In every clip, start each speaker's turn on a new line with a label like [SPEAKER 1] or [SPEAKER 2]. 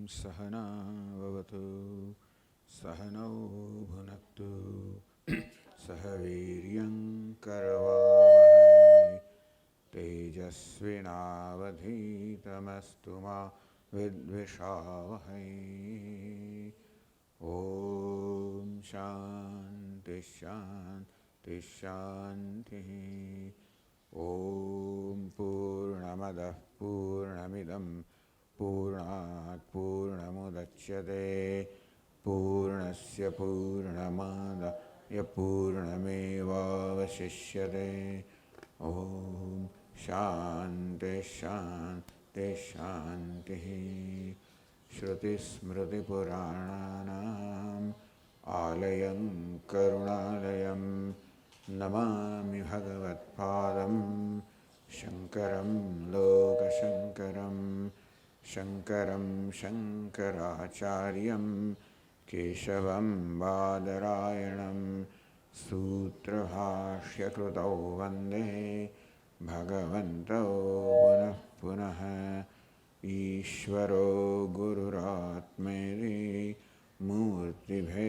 [SPEAKER 1] सहना भवतु सहनौ भुनक्तु सह वीर्यं करवावहै तेजस्विनावधीतमस्तु मा विद्विषावहै। ॐ शान्ति शान्ति शान्तिः। ॐ पूर्णमदः पूर्णमिदं पूर्णात् पूर्णमुदच्यते पूर्णस्य पूर्णमादाय पूर्णमेवावशिष्यते। ॐ शान्ति शान्ति शान्तिः। श्रुतिस्मृतिपुराणानाम् आलयं करुणालयं नमामि भगवत्पादं शङ्करं लोकशङ्करं शङ्करं शङ्कराचार्यं केशवं बादरायणं सूत्रभाष्यकृतौ वन्दे भगवन्तौ पुनः पुनः। ईश्वरो गुरुरात्मेति मूर्तिभेदविभागिने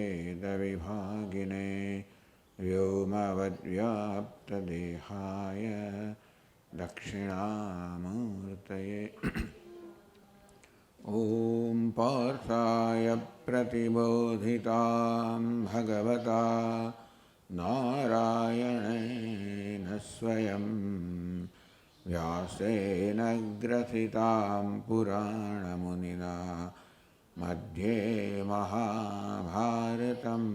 [SPEAKER 1] व्योमवद्व्याप्तदेहाय दक्षिणामूर्तये। ॐ पार्थाय प्रतिबोधितां भगवता नारायणेन स्वयं व्यासेन ग्रथितां पुराणमुनिना मध्ये महाभारतम्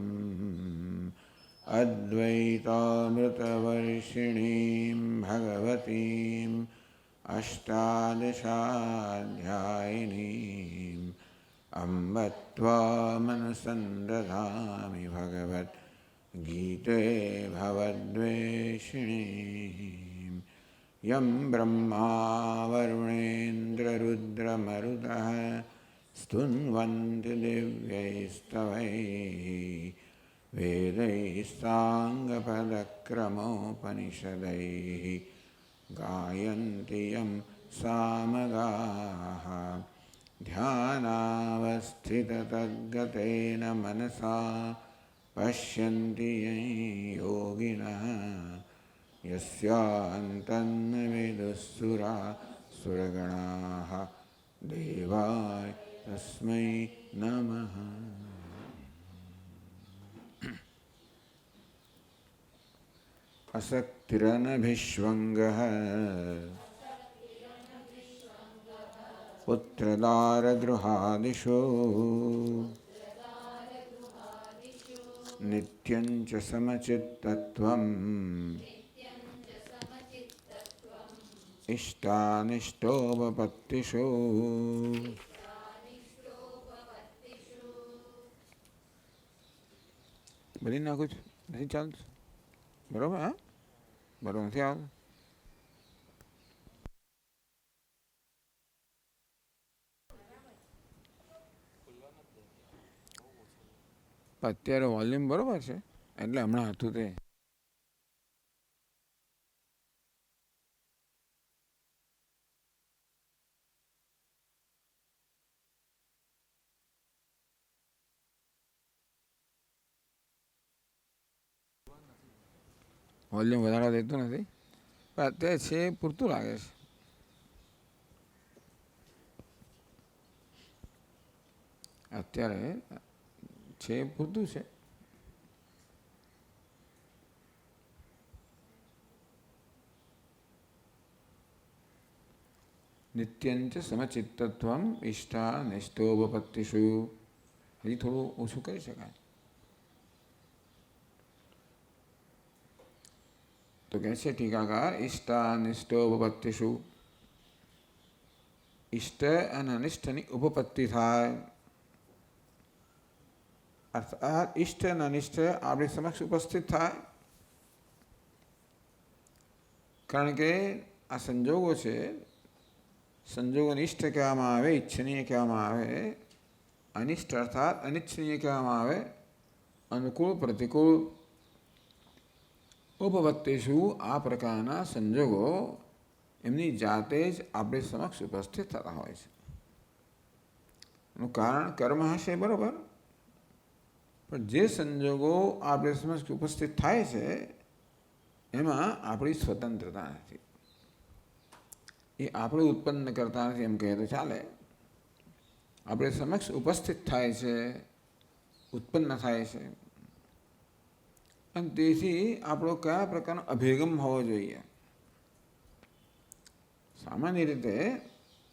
[SPEAKER 1] अद्वैतामृतवर्षिणीं भगवतीम् अष्टादशाध्यायिनीम् अम्ब त्वामनुसन्दधामि भगवद्गीते भवद्वेषिणीम्। यं ब्रह्मा वरुणेन्द्ररुद्रमरुतः स्तुन्वन्ति दिव्यैस्तवैः वेदैः साङ्गपदक्रमोपनिषदैः गायन्ति यं सामगाः। ध्यानावस्थिततद्गतेन मनसा पश्यन्ति यं योगिनः यस्यान्तन्न विदुःसुरासुरगणाः देवाय तस्मै नमः। असक्तिरनभिष्वङ्गः पुत्रदारगृहादिषु नित्यं च समचित्तत्वम् इष्टानिष्टोपपत्तिषु। बोली ना कुछ नहीं चल बरोबर। हाँ बरोबर નથી આવતું. અત્યારે વોલ્યુમ બરોબર છે એટલે હમણાં હતું તે વોલ્યુમ વધારવા દેતું નથી પણ અત્યારે છે પૂરતું લાગે છે. અત્યારે છે પૂરતું છે. નિત્યંચ સમચિત્તત્વમ ઇષ્ટાનિષ્ટોપપત્તિષુ. હજી થોડું ઓછું કરી શકાય. તો કહે છે ટીકાકાર ઇષ્ટાનિષ્ટોપપત્તિષુ. ઇષ્ટ અને અનિષ્ટની ઉપપત્તિ થાય અર્થાત ઇષ્ટ અને અનિષ્ટ આપણી સમક્ષ ઉપસ્થિત થાય. કારણ કે આ સંજોગો છે. સંજોગોને ઇષ્ટ કહેવામાં આવે, ઈચ્છનીય કહેવામાં આવે, અનિષ્ટ અર્થાત અનિચ્છનીય કહેવામાં આવે. અનુકૂળ પ્રતિકૂળ ઉપપત્તિષુ આ પ્રકારના સંજોગો એમની જાતે જ આપણી સમક્ષ ઉપસ્થિત થતા હોય છે. એનું કારણ કર્મ હશે, બરાબર, પણ જે સંજોગો આપણે સમક્ષ ઉપસ્થિત થાય છે એમાં આપણી સ્વતંત્રતા નથી, એ આપણે ઉત્પન્ન કરતા નથી એમ કહીએ તો ચાલે. આપણે સમક્ષ ઉપસ્થિત થાય છે, ઉત્પન્ન થાય છે, અને તેથી આપણો કયા પ્રકારનો અભિગમ હોવો જોઈએ. સામાન્ય રીતે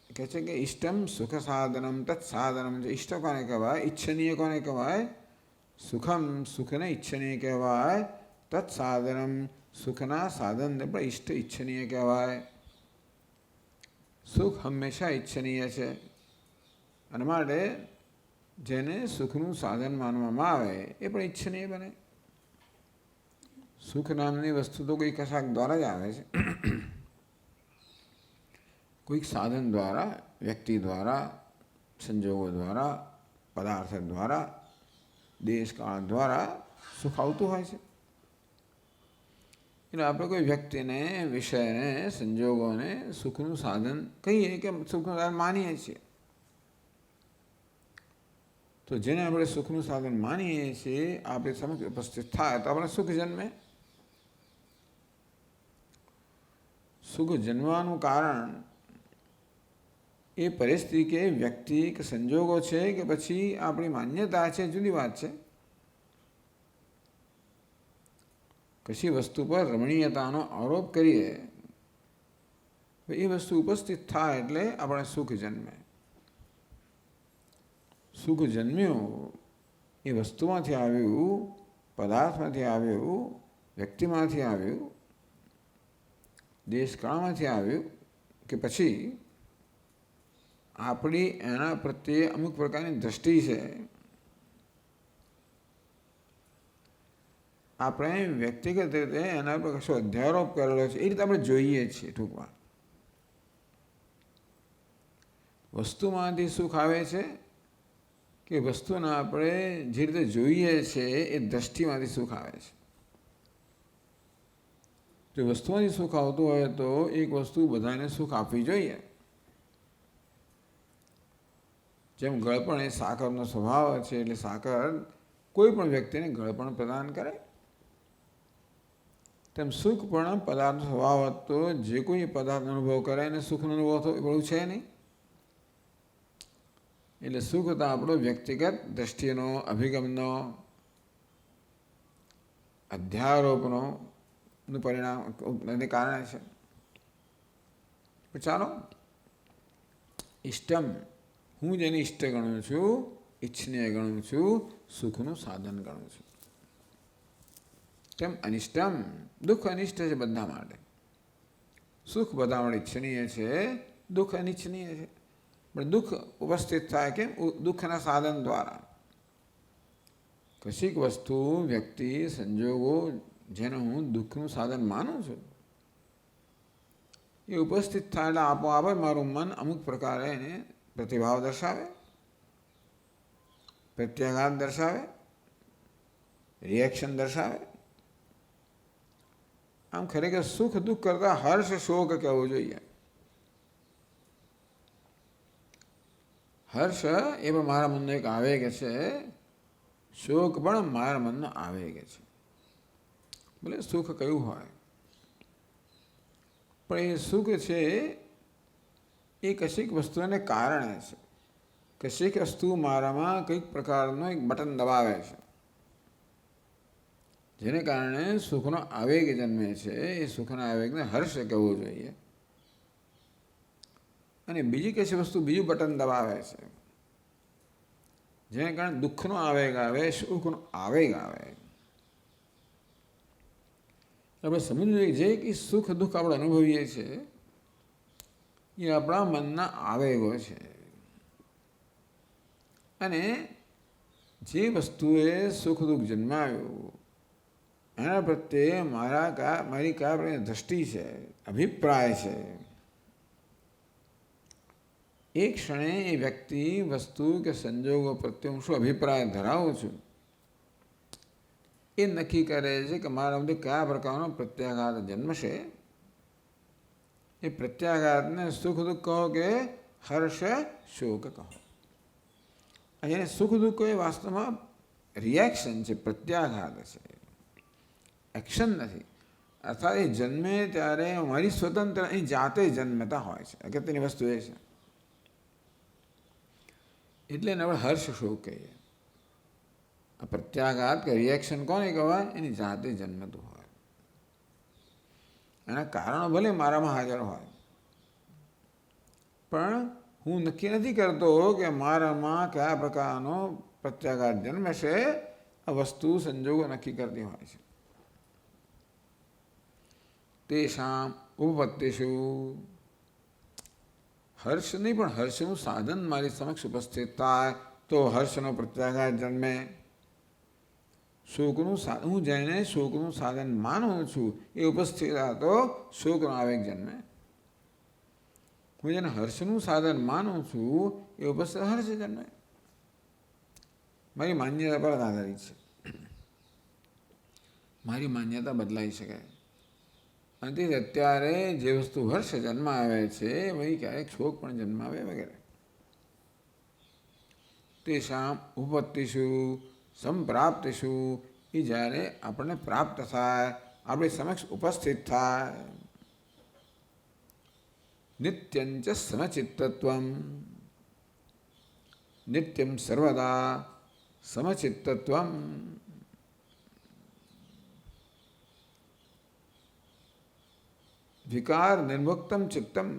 [SPEAKER 1] કહે છે કે ઇષ્ટમ સુખ સાધનમ તત્ સાધનમ. જે ઇષ્ટ કોને કહેવાય, ઈચ્છનીય કોને કહેવાય, સુખમ, સુખને ઈચ્છનીય કહેવાય, તત્ સાધનમ, સુખના સાધનને પણ ઇષ્ટ ઈચ્છનીય કહેવાય. સુખ હંમેશા ઈચ્છનીય છે, અને માટે જેને સુખનું સાધન માનવામાં આવે એ પણ ઈચ્છનીય બને. સુખ નામની વસ્તુ તો કોઈ કશાક દ્વારા જ આવે છે, કોઈક સાધન દ્વારા, વ્યક્તિ દ્વારા, સંજોગો દ્વારા, પદાર્થ દ્વારા, દેશકાળ દ્વારા સુખ આવતું હોય છે. એટલે આપણે કોઈ વ્યક્તિને, વિષયને, સંજોગોને સુખનું સાધન કહીએ કે સુખનું સાધન માનીએ છીએ, તો જેને આપણે સુખનું સાધન માનીએ છીએ આપણે સમક્ષ ઉપસ્થિત થાય તો આપણે સુખ જન્મે. સુખ જન્મવાનું કારણ એ પરિસ્થિતિ કે વ્યક્તિ કે સંજોગો છે કે પછી આપણી માન્યતા છે, જુદી વાત છે. કશી વસ્તુ પર રમણીયતાનો આરોપ કરીએ એ વસ્તુ ઉપસ્થિત થાય એટલે આપણે સુખ જન્મે. સુખ જન્મ્યું એ વસ્તુમાંથી આવ્યું, પદાર્થમાંથી આવ્યું, વ્યક્તિમાંથી આવ્યું, દેશકાળમાંથી આવ્યું કે પછી આપણી એના પ્રત્યે અમુક પ્રકારની દ્રષ્ટિ છે. આપણે વ્યક્તિગત રીતે એના પર કશો અધ્યારોપ કરેલો છે, એ રીતે આપણે જોઈએ છીએ. ટૂંકમાં વસ્તુમાંથી સુખ આવે છે કે વસ્તુને આપણે જે રીતે જોઈએ છીએ એ દ્રષ્ટિમાંથી સુખ આવે છે. જો વસ્તુમાંથી સુખ આવતું હોય તો એક વસ્તુ બધાને સુખ આપવી જોઈએ. જેમ ગળપણ એ સાકરનો સ્વભાવ છે, એટલે સાકર કોઈ પણ વ્યક્તિને ગળપણ પ્રદાન કરે, તેમ સુખ પણ પદાર્થનો સ્વભાવ હતો. જે કોઈ પદાર્થનો અનુભવ કરે એને સુખનો અનુભવ થતો એ બધું છે નહીં. એટલે સુખ તો આપણો વ્યક્તિગત દ્રષ્ટિનો, અભિગમનો, અધ્યારોપનો પરિણામ એને કારણે છે. ચાલો, ઇષ્ટમ, હું જેને ઇષ્ટ ગણું છું, ઈચ્છનીય ગણું છું, સુખનું સાધન ગણું છું. તેમ અનિષ્ટમ, દુઃખ અનિષ્ટ છે બધા માટે. સુખ બધા માટે ઈચ્છનીય છે, દુઃખ અનિચ્છનીય છે. પણ દુઃખ ઉપસ્થિત થાય કેમ? દુઃખના સાધન દ્વારા. કશીક વસ્તુ, વ્યક્તિ, સંજોગો જેને હું દુઃખનું સાધન માનું છું એ ઉપસ્થિત થાય એટલે આપોઆપ મારું મન અમુક પ્રકારે એને પ્રતિભાવ દર્શાવે, પ્રત્યાઘાત દર્શાવે, રિએક્શન દર્શાવે. આમ ખરેખર સુખ દુઃખ કરતાં હર્ષ શોક કહેવું જોઈએ. હર્ષ એ પણ મારા મનનો એક આવેગ છે, શોક પણ મારા મનનો આવેગ છે. ભલે સુખ કયું હોય, પણ એ સુખ છે એ કશીક વસ્તુને કારણે છે. કશીક વસ્તુ મારામાં કંઈક પ્રકારનો એક બટન દબાવે છે, જેને કારણે સુખનો આવેગ જન્મે છે. એ સુખના આવેગને હર્ષ કહેવું જોઈએ. અને બીજી કશી વસ્તુ બીજું બટન દબાવે છે, જેને કારણે દુઃખનો આવેગ આવે, સુખનો આવેગ આવે. આપણે સમજવું જોઈએ જે કે સુખ દુઃખ આપણે અનુભવીએ છીએ એ આપણા મનના આવેગો છે. અને જે વસ્તુએ સુખ દુઃખ જન્માવ્યું એના પ્રત્યે મારી કયા પ્રકારની દ્રષ્ટિ છે, અભિપ્રાય છે, એ ક્ષણે એ વ્યક્તિ, વસ્તુ કે સંજોગો પ્રત્યે હું શું અભિપ્રાય ધરાવું છું એ નક્કી કરે છે કે મારા મধ্যે કયા પ્રકારનો પ્રત્યાઘાત જન્મશે. એ પ્રત્યાઘાતને સુખ દુઃખ કહો કે હર્ષ શોક કહો. એને સુખ દુઃખ એ વાસ્તવમાં રિએક્શન છે, પ્રત્યાઘાત છે, એક્શન નથી. અર્થાત એ જન્મે ત્યારે મારી સ્વતંત્ર એ જાતે જન્મતા હોય છે. અગત્યની વસ્તુ એ છે. એટલે એને આપણે હર્ષ શોક કહીએ. આ પ્રત્યાઘાત કે રિએક્શન કોને કહેવાય? એની જાતે જન્મતું હોય. એના કારણો ભલે મારામાં હાજર હોય, પણ હું નક્કી નથી કરતો કે મારામાં કયા પ્રકારનો પ્રત્યાઘાત જન્મે છે. આ વસ્તુ સંજોગો નક્કી કરતી હોય છે. તેષામ ઉપપત્તિષુ, હર્ષ નહીં પણ હર્ષનું સાધન મારી સમક્ષ ઉપસ્થિત થાય તો હર્ષનો પ્રત્યાઘાત જન્મે. શોકનું હું જેને શોકનું સાધન માનું છું એ ઉપસ્થિત થાય તો શોકનો આવેગ જન્મે. હું જેને હર્ષનું સાધન માનું છું એ ઉપસ્થિત હર્ષ જન્મે. મારી માન્યતા પર આધારિત છે. મારી માન્યતા બદલાઈ શકે. અને તે અત્યારે જે વસ્તુ હર્ષ જન્માવે છે વહી ક્યારેક શોક પણ જન્માવે વગેરે. તેષામ ઉપપત્તિષુ સંપ્રાપ્તિષુ, એ જ્યારે આપણને પ્રાપ્ત થાય, આપણી સમક્ષ ઉપસ્થિત થાય. નિત્યંચ સમચિત્તત્વમ, નિત્યમ સર્વદા સમચિત્તત્વમ. વિકાર નિર્મુક્તમ ચિત્તમ,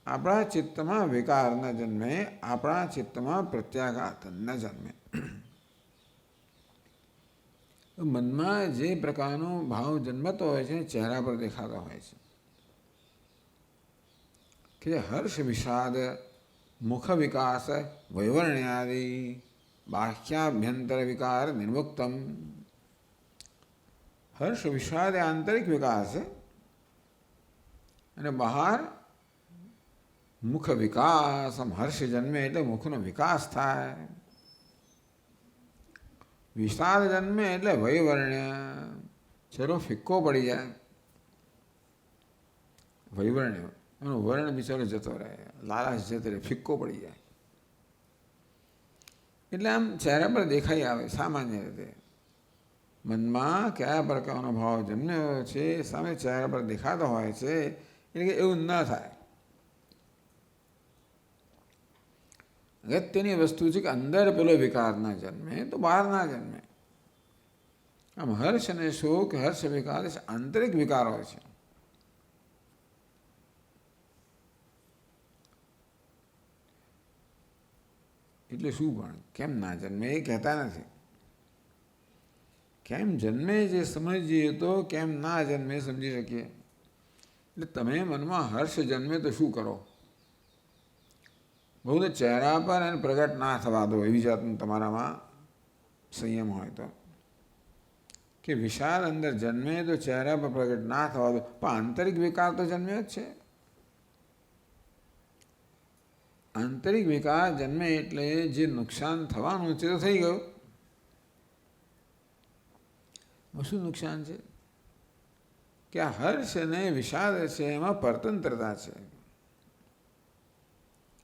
[SPEAKER 1] આપણા ચિત્તમાં વિકાર ન જન્મે, આપણા ચિત્તમાં પ્રત્યાઘાત ન જન્મે. મનમાં જે પ્રકારનો ભાવ જન્મતો હોય છે ચહેરા પર દેખાતો હોય છે કે હર્ષ વિષાદ મુખ વિકાસ વૈવર્ણ્યાદિ બાહ્યાભ્યંતર વિકાર નિર્મુક્તમ. હર્ષ વિષાદ એ આંતરિક વિકાસ છે અને બહાર મુખ વિકાસ. હર્ષ જન્મે એટલે મુખનો વિકાસ થાય. વિષાદ જન્મે એટલે વૈવર્ણ્ય, ચહેરો ફિક્કો પડી જાય. વૈવર્ણ્ય એનો વર્ણ બિચારો જતો રહે, લાલાશ જતો રહે, ફિક્કો પડી જાય. એટલે આમ ચહેરા પર દેખાઈ આવે. સામાન્ય રીતે મનમાં કયા પ્રકારનો ભાવ જન્મ્યો છે સામે ચહેરા પર દેખાતો હોય છે. એટલે કે એવું ન થાય. અગત્યની વસ્તુ છે કે અંદર પેલો વિકાર ના જન્મે તો બહાર ના જન્મે. આમ હર્ષ અને શોક, હર્ષ વિકાર આંતરિક વિકાર હોય છે. એટલે શું પણ કેમ ના જન્મે એ કહેતા નથી. કેમ જન્મે જે સમજીએ તો કેમ ના જન્મે સમજી શકીએ. એટલે તમે મનમાં હર્ષ જન્મે તો શું કરો? બહુ તો ચહેરા પર એને પ્રગટ ના થવા દો. એવી જાતનું તમારામાં સંયમ હોય તો. કે વિષાદ અંદર જન્મે તો ચહેરા પર પ્રગટ ના થવા દો, પણ આંતરિક વિકાર તો જન્મ્યો જ છે. આંતરિક વિકાર જન્મે એટલે જે નુકસાન થવાનું છે તો થઈ ગયું. શું નુકસાન છે? કે આ હર્ષ અને વિષાદ છે એમાં પરતંત્રતા છે.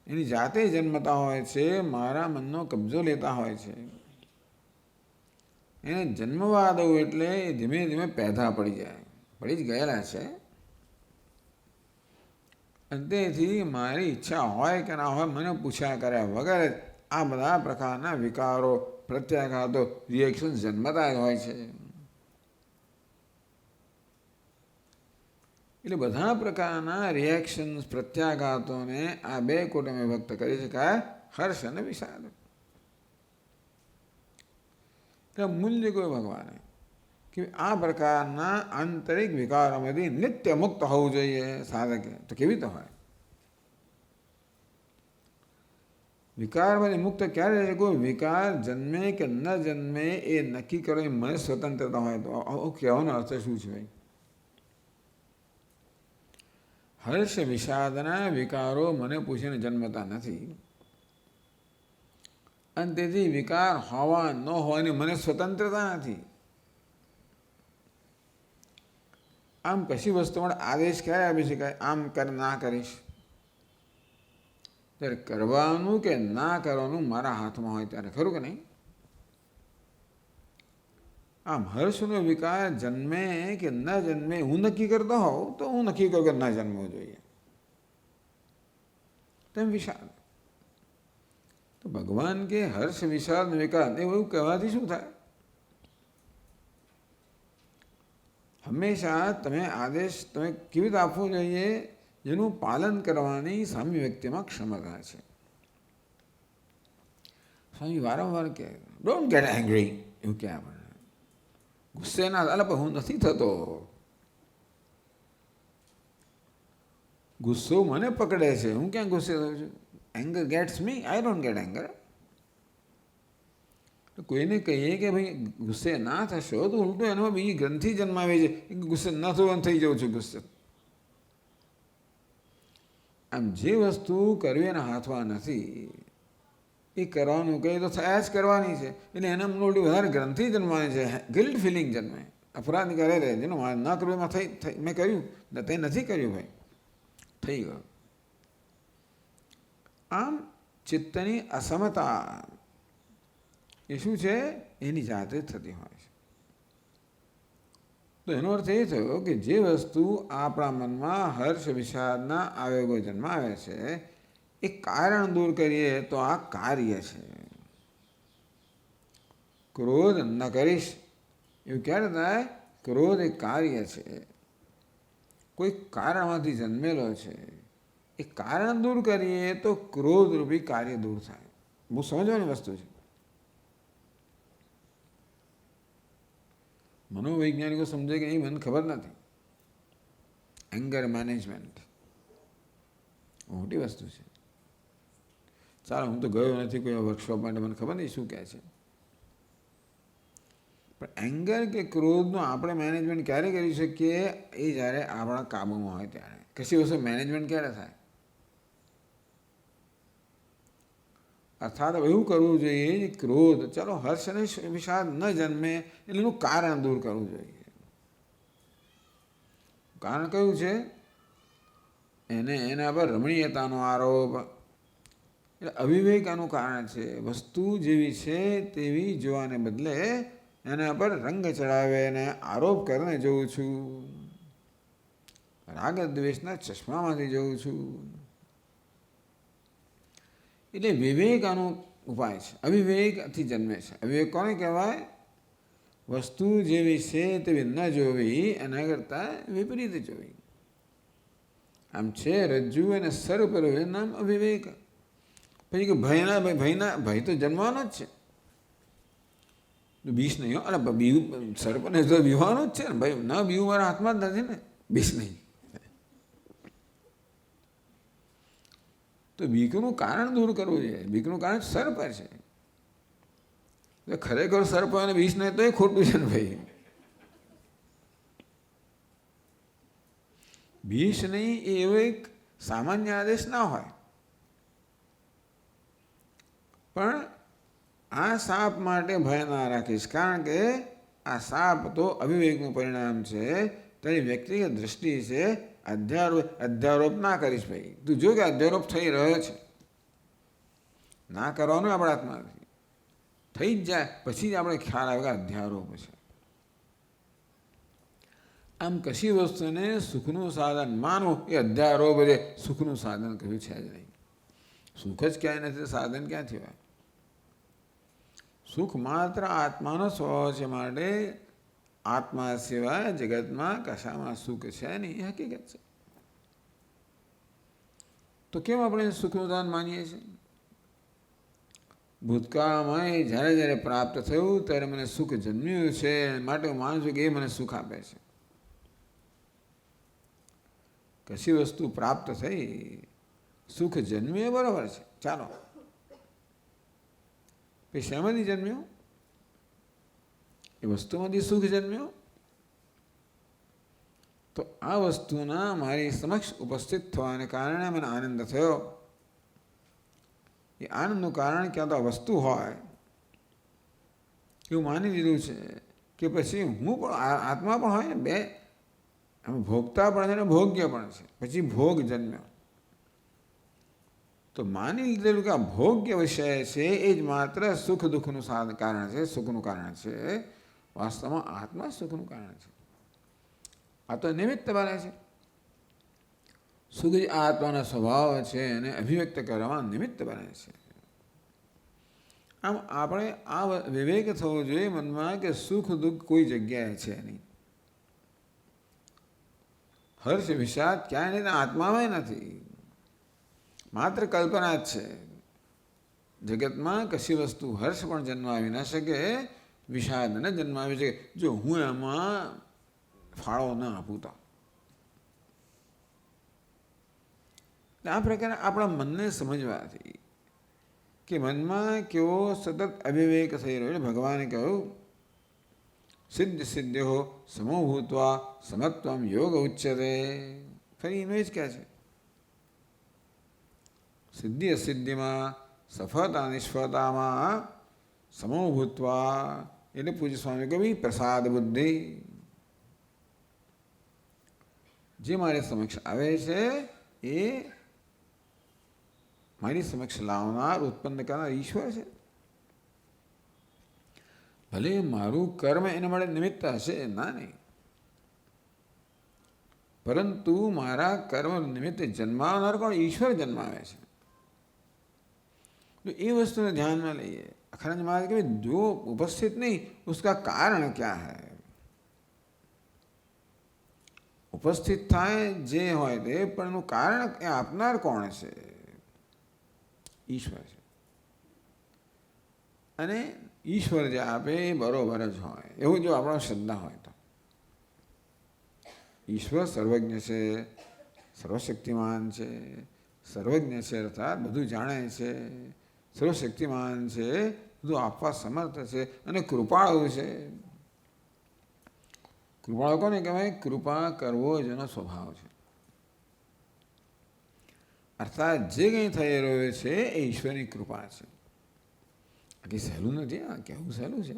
[SPEAKER 1] એની જાતે જન્મતા હોય છે, મારા મનનો કબજો લેતા હોય છે. એને જન્મવા દઉં એટલે ધીમે ધીમે પેદા પડી જાય. પડી જ ગયેલા છે. અંતેથી મારી ઈચ્છા હોય કે ના હોય મને પૂછ્યા કર્યા વગર આ બધા પ્રકારના વિકારો, પ્રત્યાઘાતો, રિએક્શન જન્મતા જ હોય છે. એટલે બધા પ્રકારના રિએક્શન્સ, પ્રત્યાઘાતોને આ બે કોટમાં વ્યક્ત કરી શકાય, હર્ષ અને વિષાદ. એટલે મૂલ્ય કોઈ ભગવાને કે આ પ્રકારના આંતરિક વિકારોમાંથી નિત્ય મુક્ત હોવું જોઈએ સાધકે. તો કેવી રીતે હોય? વિકારમાંથી મુક્ત ક્યારે રહે? કોઈ વિકાર જન્મે કે ન જન્મે એ નક્કી કરો એ મને સ્વતંત્રતા હોય તો કહેવાનો અર્થ શું છે ભાઈ? હર્ષ વિષાદના વિકારો મને પૂછીને જન્મતા નથી અને તેથી વિકાર હોવા ન હોવાની મને સ્વતંત્રતા નથી. આમ કશી વસ્તુ માટે આદેશ ક્યારે આપી શકાય? આમ કર, ના કરીશ. ત્યારે કરવાનું કે ના કરવાનું મારા હાથમાં હોય ત્યારે, ખરું કે નહીં? આમ હર્ષનો વિકાર જન્મે કે ન જન્મે હું નક્કી કરતો હોઉં તો હું નક્કી કરું કે ના જન્મવું જોઈએ. તેમ વિષાદ. તો ભગવાન કે હર્ષ વિષાદ વિકાર એવું કહેવાથી શું થાય? હંમેશા તમે આદેશ તમે કેવી રીતે આપવો જોઈએ જેનું પાલન કરવાની સામી વ્યક્તિમાં ક્ષમતા છે. સ્વામી વારંવાર કહે ડોન્ટ ગેટ એંગ્રી, એવું કહે આપણે. ગુસ્સે ના અલા પણ હું નથી થતો. ગુસ્સો મને પકડે છે, હું ક્યાં ગુસ્સે થઉં છું? Anger gets me, I don't get anger. તો કોઈને કહીએ કે ભાઈ ગુસ્સે ના થશો તો ઉલટું એનામાં બીજી ગ્રંથિ જન્માવે છે કે ગુસ્સે ન થવાનું થઈ જાઉં છું ગુસ્સે. આમ જે વસ્તુ કરવી એના હાથમાં નથી એ કરવાનું કહે તો થયા જ કરવાની છે, એટલે એના ઉલટી વધારે ગ્રંથિ જન્માવે છે, ગિલ્ટ ફિલિંગ જન્મે. અપરાધ કરે રહે જેનું ન કરવું એમાં થઈ મેં કર્યું ને તે નથી કર્યું ભાઈ થઈ ગયું. આમ ચિત્તની અસમતા એ શું છે? એની જાતે જ થતી હોય છે. તો એનો અર્થ એ થયો કે જે વસ્તુ આપણા મનમાં હર્ષ વિષાદના આવેગો જન્માવે છે એ કારણ દૂર કરીએ તો આ કાર્ય છે. ક્રોધ ન કરીશ એવું ક્યારે થાય? ક્રોધ એ કાર્ય છે, કોઈ કારણમાંથી જન્મેલો છે. એ કારણ દૂર કરીએ તો ક્રોધ રૂપી કાર્ય દૂર થાય. બહુ સમજવાની વસ્તુ છે. મનોવૈજ્ઞાનિકો સમજે કે નહીં મને ખબર નથી. એંગર મેનેજમેન્ટ મોટી વસ્તુ છે. ચાલો હું તો ગયો નથી કોઈ વર્કશોપ માટે, મને ખબર નહીં શું કહે છે. પણ એંગર કે ક્રોધનું આપણે મેનેજમેન્ટ ક્યારે કરી શકીએ? એ જ્યારે આપણા કાબૂમાં હોય ત્યારે. કશી વસ્તુ મેનેજમેન્ટ ક્યારે થાય? અર્થાત એવું કરવું જોઈએ ક્રોધ ચાલો હર્ષ અને વિષાદ ન જન્મે એટલે એનું કારણ દૂર કરવું જોઈએ. કારણ કયું છે? એના પર રમણીયતાનો આરોપ, એટલે અવિવેક આનું કારણ છે. વસ્તુ જેવી છે તેવી જોવાને બદલે એના પર રંગ ચડાવે અને આરોપ કરીને જોઉં છું. રાગ દ્વેષના ચશ્મામાંથી જોઉં છું. એટલે વિવેક આનો ઉપાય છે. અવિવેકથી જન્મે છે. અવિવેક કોને કહેવાય? વસ્તુ જેવી છે તેવી ન જોવી, એના કરતાં વિપરીત જોવી. આમ છે રજ્જુ અને સર્પ એનું નામ અવિવેક. પછી કે ભય તો જન્મવાનો જ છે. બીસ નહીં, અરે બીવું સર્પને તો બીવાનો જ છે ને ભાઈ, ન બીવું મારા હાથમાં જ નથી ને, બીસ નહીં. તો બીકનું કારણ દૂર કરવું જોઈએ. બીકનું કારણ સર્પ છે. ખરેખર સર્પ અને બીસ નહીં તો એ ખોટું છે ને ભાઈ. બીસ નહીં એ એવો એક સામાન્ય આદેશ ના હોય. પણ આ સાપ માટે ભય ના રાખીશ, કારણ કે આ સાપ તો અવિવેકનું પરિણામ છે. તારી વ્યક્તિગત દ્રષ્ટિ છે. અધ્યારોપ ના કરીશ ભાઈ. તું જો કે અધ્યારોપ થઈ રહ્યો છે, ના કરવાનું આપણા હાથમાં નથી. થઈ જ જાય પછી જ આપણે ખ્યાલ આવે કે અધ્યારોપ છે. આમ કશી વસ્તુને સુખનું સાધન માનવું એ અધ્યારોપ છે. સુખનું સાધન કહ્યું છે જ નહીં. સુખ જ ક્યાંય નથી, સાધન ક્યાંથી હોય? સુખ માત્ર આત્માનો સ્વભાવ છે, માટે આત્મા સિવાય જગતમાં કશામાં સુખ છે નહીં, એ હકીકત છે. તો કેમ આપણે સુખનું સાધન માનીએ છીએ? ભૂતકાળમાં જ્યારે જ્યારે પ્રાપ્ત થયું ત્યારે મને સુખ જન્મ્યું છે, માટે હું માનું છું કે એ મને સુખ આપે છે. કશી વસ્તુ પ્રાપ્ત થઈ, સુખ જન્મ્યું એ બરાબર છે, ચાલો. પછી શેમાંથી જન્મ્યું? એ વસ્તુમાંથી સુખ જન્મ્યું. તો આ વસ્તુના મારી સમક્ષ ઉપસ્થિત થવાને કારણે મને આનંદ થયો. એ આનંદનું કારણ ક્યાં તો આ વસ્તુ હોય એવું માની લીધું છે કે પછી હું પણ આત્મા પણ હોય ને, બે ભોગતા પણ છે ને ભોગ્ય પણ છે. પછી ભોગ જન્મ્યો. તો માની લીધેલું કે આ ભોગ્ય વિષય છે એ જ માત્ર સુખ દુઃખનું કારણ છે, સુખનું કારણ છે. વાસ્તવમાં આત્મા સુખનું કારણ છે. આ તો નિમિત્ત બને છે. સુખ જ આત્માનો સ્વભાવ છે અને અભિવ્યક્ત કરવામાં નિમિત્ત બને છે. આમ આપણે આ વિવેક થવો જોઈએ મનમાં કે સુખ દુઃખ કોઈ જગ્યાએ છે નહીં. હર્ષ વિષાદ ક્યાંય નહીં, આત્મામાં નથી, માત્ર કલ્પના જ છે. જગતમાં કશી વસ્તુ હર્ષ પણ જન્માવી ન શકે, વિષાદ ન જન્માવી શકે જો હું એમાં ફાળો ન આપું તો. આ પ્રકારે આપણા મનને સમજવાથી કે મનમાં કેવો સતત અવિવેક થઈ રહ્યો છે. ભગવાને કહ્યું સિદ્ધ સિદ્ધ્યો સમો ભૂત્વા સમત્વમ યોગ ઉચ્યતે. ફરી એનું જ કહે છે સિદ્ધિ અસિદ્ધિમાં, સફળતા નિષ્ફળતામાં સમો ભૂત્વા એટલે પૂજ્ય સ્વામી કહે પ્રસાદ બુદ્ધિ. જે મારી સમક્ષ આવે છે એ મારી સમક્ષ લાવનાર, ઉત્પન્ન કરનાર ઈશ્વર છે. ભલે મારું કર્મ એના માટે નિમિત્ત હશે, ના નહીં, પરંતુ મારા કર્મ નિમિત્તે જન્માવનાર કોણ? ઈશ્વર જન્માવે છે. तो ये वस्तु ध्यान में लइए. अखंड महाराज के जो उपस्थित नहीं उसका कारण क्या है? ઉપસ્થિત થાય જે હોય તે પણ એનું કારણ એ આપનાર કોણ છે? ઈશ્વર છે. અને ઈશ્વર જે આપે એ બરોબર જ હોય એવું જો આપણો શ્રદ્ધા હોય તો. ઈશ્વર સર્વજ્ઞ છે, સર્વશક્તિમાન છે. સર્વજ્ઞ છે અર્થાત બધું જાણે છે, સર્વશક્તિમાન છે, બધું આપવા સમર્થ છે અને કૃપાળુ છે. કૃપાળુ કોને કહેવાય? કૃપા કરવો જેનો સ્વભાવ છે. અર્થાત જે કંઈ થઈ રહ્યું છે એ ઈશ્વરની કૃપા છે. કંઈ સહેલું નથી, આ કહેવું સહેલું છે.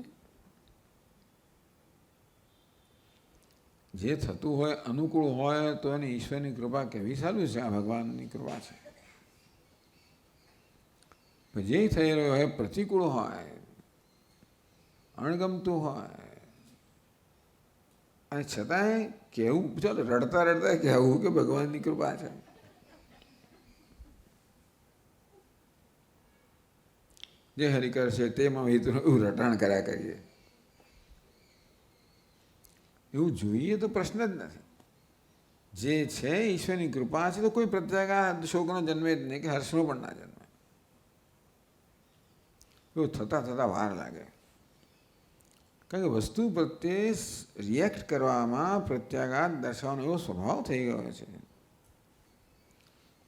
[SPEAKER 1] જે થતું હોય અનુકૂળ હોય તો એની ઈશ્વરની કૃપા કહેવી સહેલું છે. આ ભગવાનની કૃપા છે. જે થઈ રહ્યું હોય પ્રતિકૂળ હોય, અણગમતું હોય અને છતાંય કહેવું, ચાલો રડતા રડતા કહેવું કે ભગવાનની કૃપા છે. જે હરિ કરશે તેમાં એવું રટાણ કર્યા કરીએ એવું જોઈએ તો પ્રશ્ન જ નથી. જે છે ઈશ્વરની કૃપા છે તો કોઈ પ્રત્યેક શોકનો જન્મે જ નહીં કે હર્ષનો પણ ના જન્મે. એવું થતાં થતાં વાર લાગે. કારણ કે વસ્તુ પ્રત્યે રિએક્ટ કરવામાં, પ્રત્યાઘાત દર્શાવવાનો એવો સ્વભાવ થઈ ગયો છે.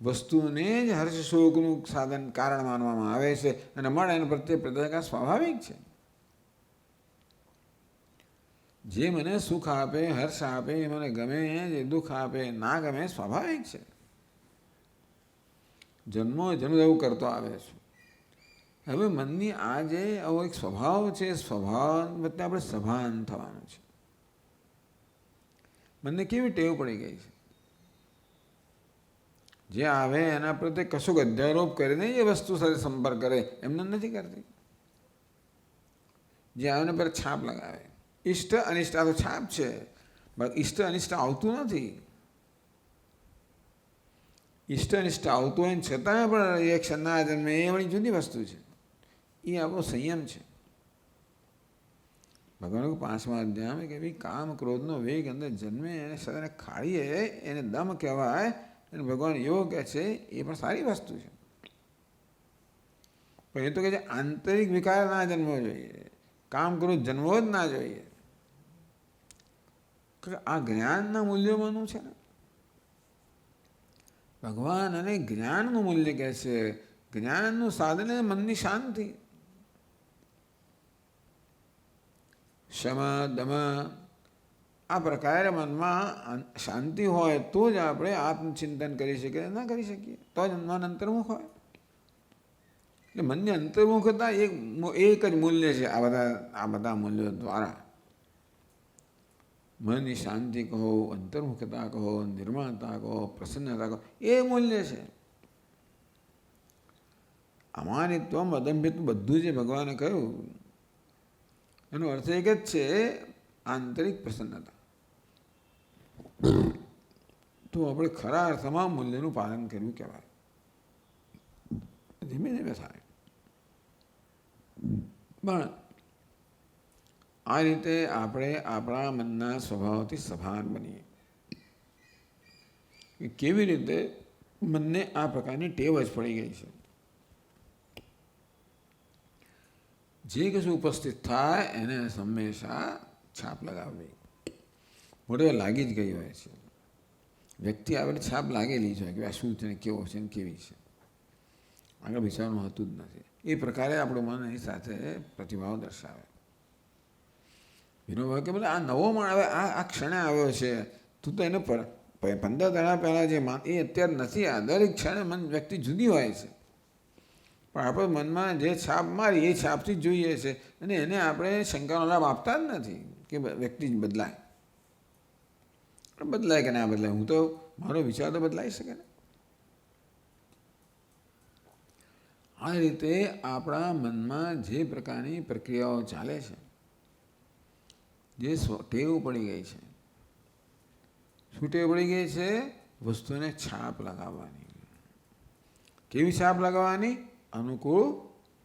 [SPEAKER 1] વસ્તુને જ હર્ષ શોકનું સાધન કારણ માનવામાં આવે છે અને મળે એના પ્રત્યે પ્રત્યાઘાત સ્વાભાવિક છે. જે મને સુખ આપે, હર્ષ આપે, મને ગમે, જે દુઃખ આપે ના ગમે સ્વાભાવિક છે. જન્મો જન્મ એવું કરતો આવે છે. હવે મનની આ જે આવો એક સ્વભાવ છે, સ્વભાવ વચ્ચે આપણે સભાન થવાનું છે. મનને કેવી ટેવ પડી ગઈ છે, જે આવે એના પ્રત્યે કશુંક અધ્યારોપ કરીને એ વસ્તુ સાથે સંપર્ક કરે એમને નથી કરતી. જે આવે પર છાપ લગાવે. ઇષ્ટ અનિષ્ટ આ તો છાપ છે, ઇષ્ટ અનિષ્ટ આવતું નથી. ઇષ્ટ અનિષ્ટ આવતું હોય છતાં પણ રિએક્શન ના જન્મે એ વળી જુદી વસ્તુ છે. એ આપણો સંયમ છે. ભગવાન 5મા અધ્યાયમાં કે ભાઈ કામ ક્રોધનો વેગ અંદર જન્મે એને સદાને ખાડીએ એને દમ કહેવાય. અને ભગવાન એવો કહે છે એ પણ સારી વસ્તુ છે. પણ એ તો કહે છે આંતરિક વિકાર ના જન્મવો જોઈએ, કામ ક્રોધ જન્મવો જ ના જોઈએ. આ જ્ઞાનના મૂલ્યોમાંનું છે ને. ભગવાન અને જ્ઞાનનું મૂલ્ય કહે છે. જ્ઞાનનું સાધન મનની શાંતિ, શમ દમ. આ પ્રકારે મનમાં શાંતિ હોય તો જ આપણે આત્મચિંતન કરી શકીએ. ના કરી શકીએ તો જ મન અંતર્મુખ હોય. એટલે મનની અંતર્મુખતા એક જ મૂલ્ય છે. આ બધા મૂલ્યો દ્વારા મનની શાંતિ કહો, અંતર્મુખતા કહો, નિર્મળતા કહો, પ્રસન્નતા કહો, એ મૂલ્ય છે. અમાનિત્વમ અદંભિત્વ બધું જે ભગવાને કહ્યું એનો અર્થ એક જ છે, આંતરિક પ્રસન્નતા. તો આપણે ખરા અર્થમાં મૂલ્યનું પાલન કર્યું કહેવાય. ધીમે ધીમે થાય. પણ આ રીતે આપણે આપણા મનના સ્વભાવથી સભાન બનીએ. કેવી રીતે મનને આ પ્રકારની ટેવ જ પડી ગઈ છે. જે કશું ઉપસ્થિત થાય એને હંમેશા છાપ લગાવવી. મોટે લાગી જ ગઈ હોય છે. વ્યક્તિ આવે છાપ લાગેલી છે કે આ શું છે, કેવો છે, કેવી છે, આગળ વિચારવાનું હોતું જ નથી. એ પ્રકારે આપણું મન એની સાથે પ્રતિભાવ દર્શાવે. વિનોભાઈ કે આ નવો મન આવે, આ ક્ષણે આવ્યો છે, તું તો એને 15 દાડા પહેલાં જે માન એ અત્યારે નથી. આ દરેક ક્ષણે મન વ્યક્તિ જુદી હોય છે, પણ આપણે મનમાં જે છાપ મારી એ છાપથી જ જોઈએ છે, અને એને આપણે શંકાનો લાભ આપતા જ નથી કે વ્યક્તિ જ બદલાય. બદલાય કે ના બદલાય, હું તો મારો વિચાર તો બદલાઈ શકે ને. આ રીતે આપણા મનમાં જે પ્રકારની પ્રક્રિયાઓ ચાલે છે, જે ટેવ પડી ગઈ છે. શું ટેવ પડી ગઈ છે? વસ્તુને છાપ લગાવવાની. કેવી છાપ લગાવવાની? અનુકૂળ,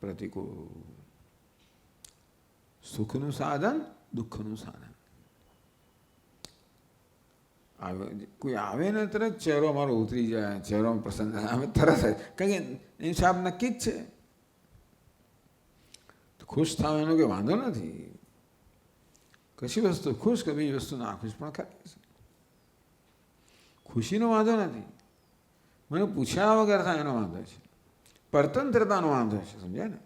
[SPEAKER 1] પ્રતિકૂળ. સુખનું સાધન, દુઃખનું સાધન. કોઈ આવે ને તરત ચહેરો અમારો ઉતરી જાય, ચહેરોમાં પ્રસન્ન થાય, અમે તરત જ, કારણ કે એની છાપ નક્કી જ છે. ખુશ થવાનો કોઈ વાંધો નથી. કશી વસ્તુ ખુશ કે બીજી વસ્તુ ના ખુશ પણ ખરી છે. ખુશીનો વાંધો નથી, મને પૂછ્યા વગર થાય એનો વાંધો છે. પરતંત્રતાનો વાંધો છે, સમજ્યા ને?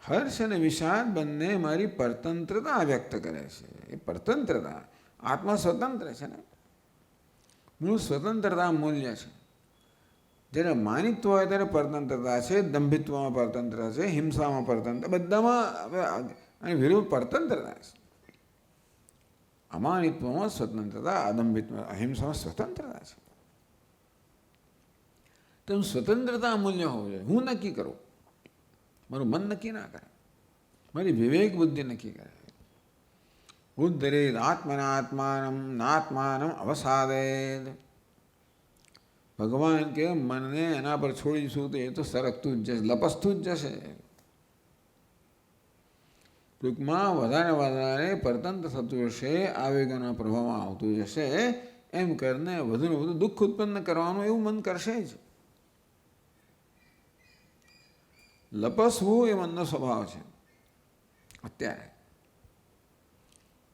[SPEAKER 1] હર્ષ અને વિષાદ બંને મારી પરતંત્રતા વ્યક્ત કરે છે. એ પરતંત્રતા, આત્મા સ્વતંત્ર છે ને, મૂળ સ્વતંત્રતા મૂલ્ય છે. જ્યારે માનિત્વ હોય ત્યારે પરતંત્રતા છે, દંભિત્વમાં પરતંત્રતા છે, હિંસામાં પરતંત્ર, બધામાં અને વિરુદ્ધ પરતંત્રતા છે. અમાનિત્વમાં સ્વતંત્રતા, અદંભિત્વમાં અહિંસામાં સ્વતંત્રતા છે. તો સ્વતંત્રતા મૂલ્ય હોવું જોઈએ. હું નક્કી કરું, મારું મન નક્કી ના કરે, મારી વિવેક બુદ્ધિ નક્કી કરે. ઉદ્ધરેદ આત્મનાત્માનમ નાત્માનમ અવસાદેદ. ભગવાન કે મનને એના પર છોડીશું તો એ તો સરકતું જ જશે, લપસતું જ જશે. ટૂંકમાં વધારે પરતંત્ર થતું જશે, આવેગોના પ્રભાવમાં આવતું જશે. એમ કરીને વધુને વધુ દુઃખ ઉત્પન્ન કરવાનું એવું મન કરશે જ. લપસવું એ મનનો સ્વભાવ છે અત્યારે.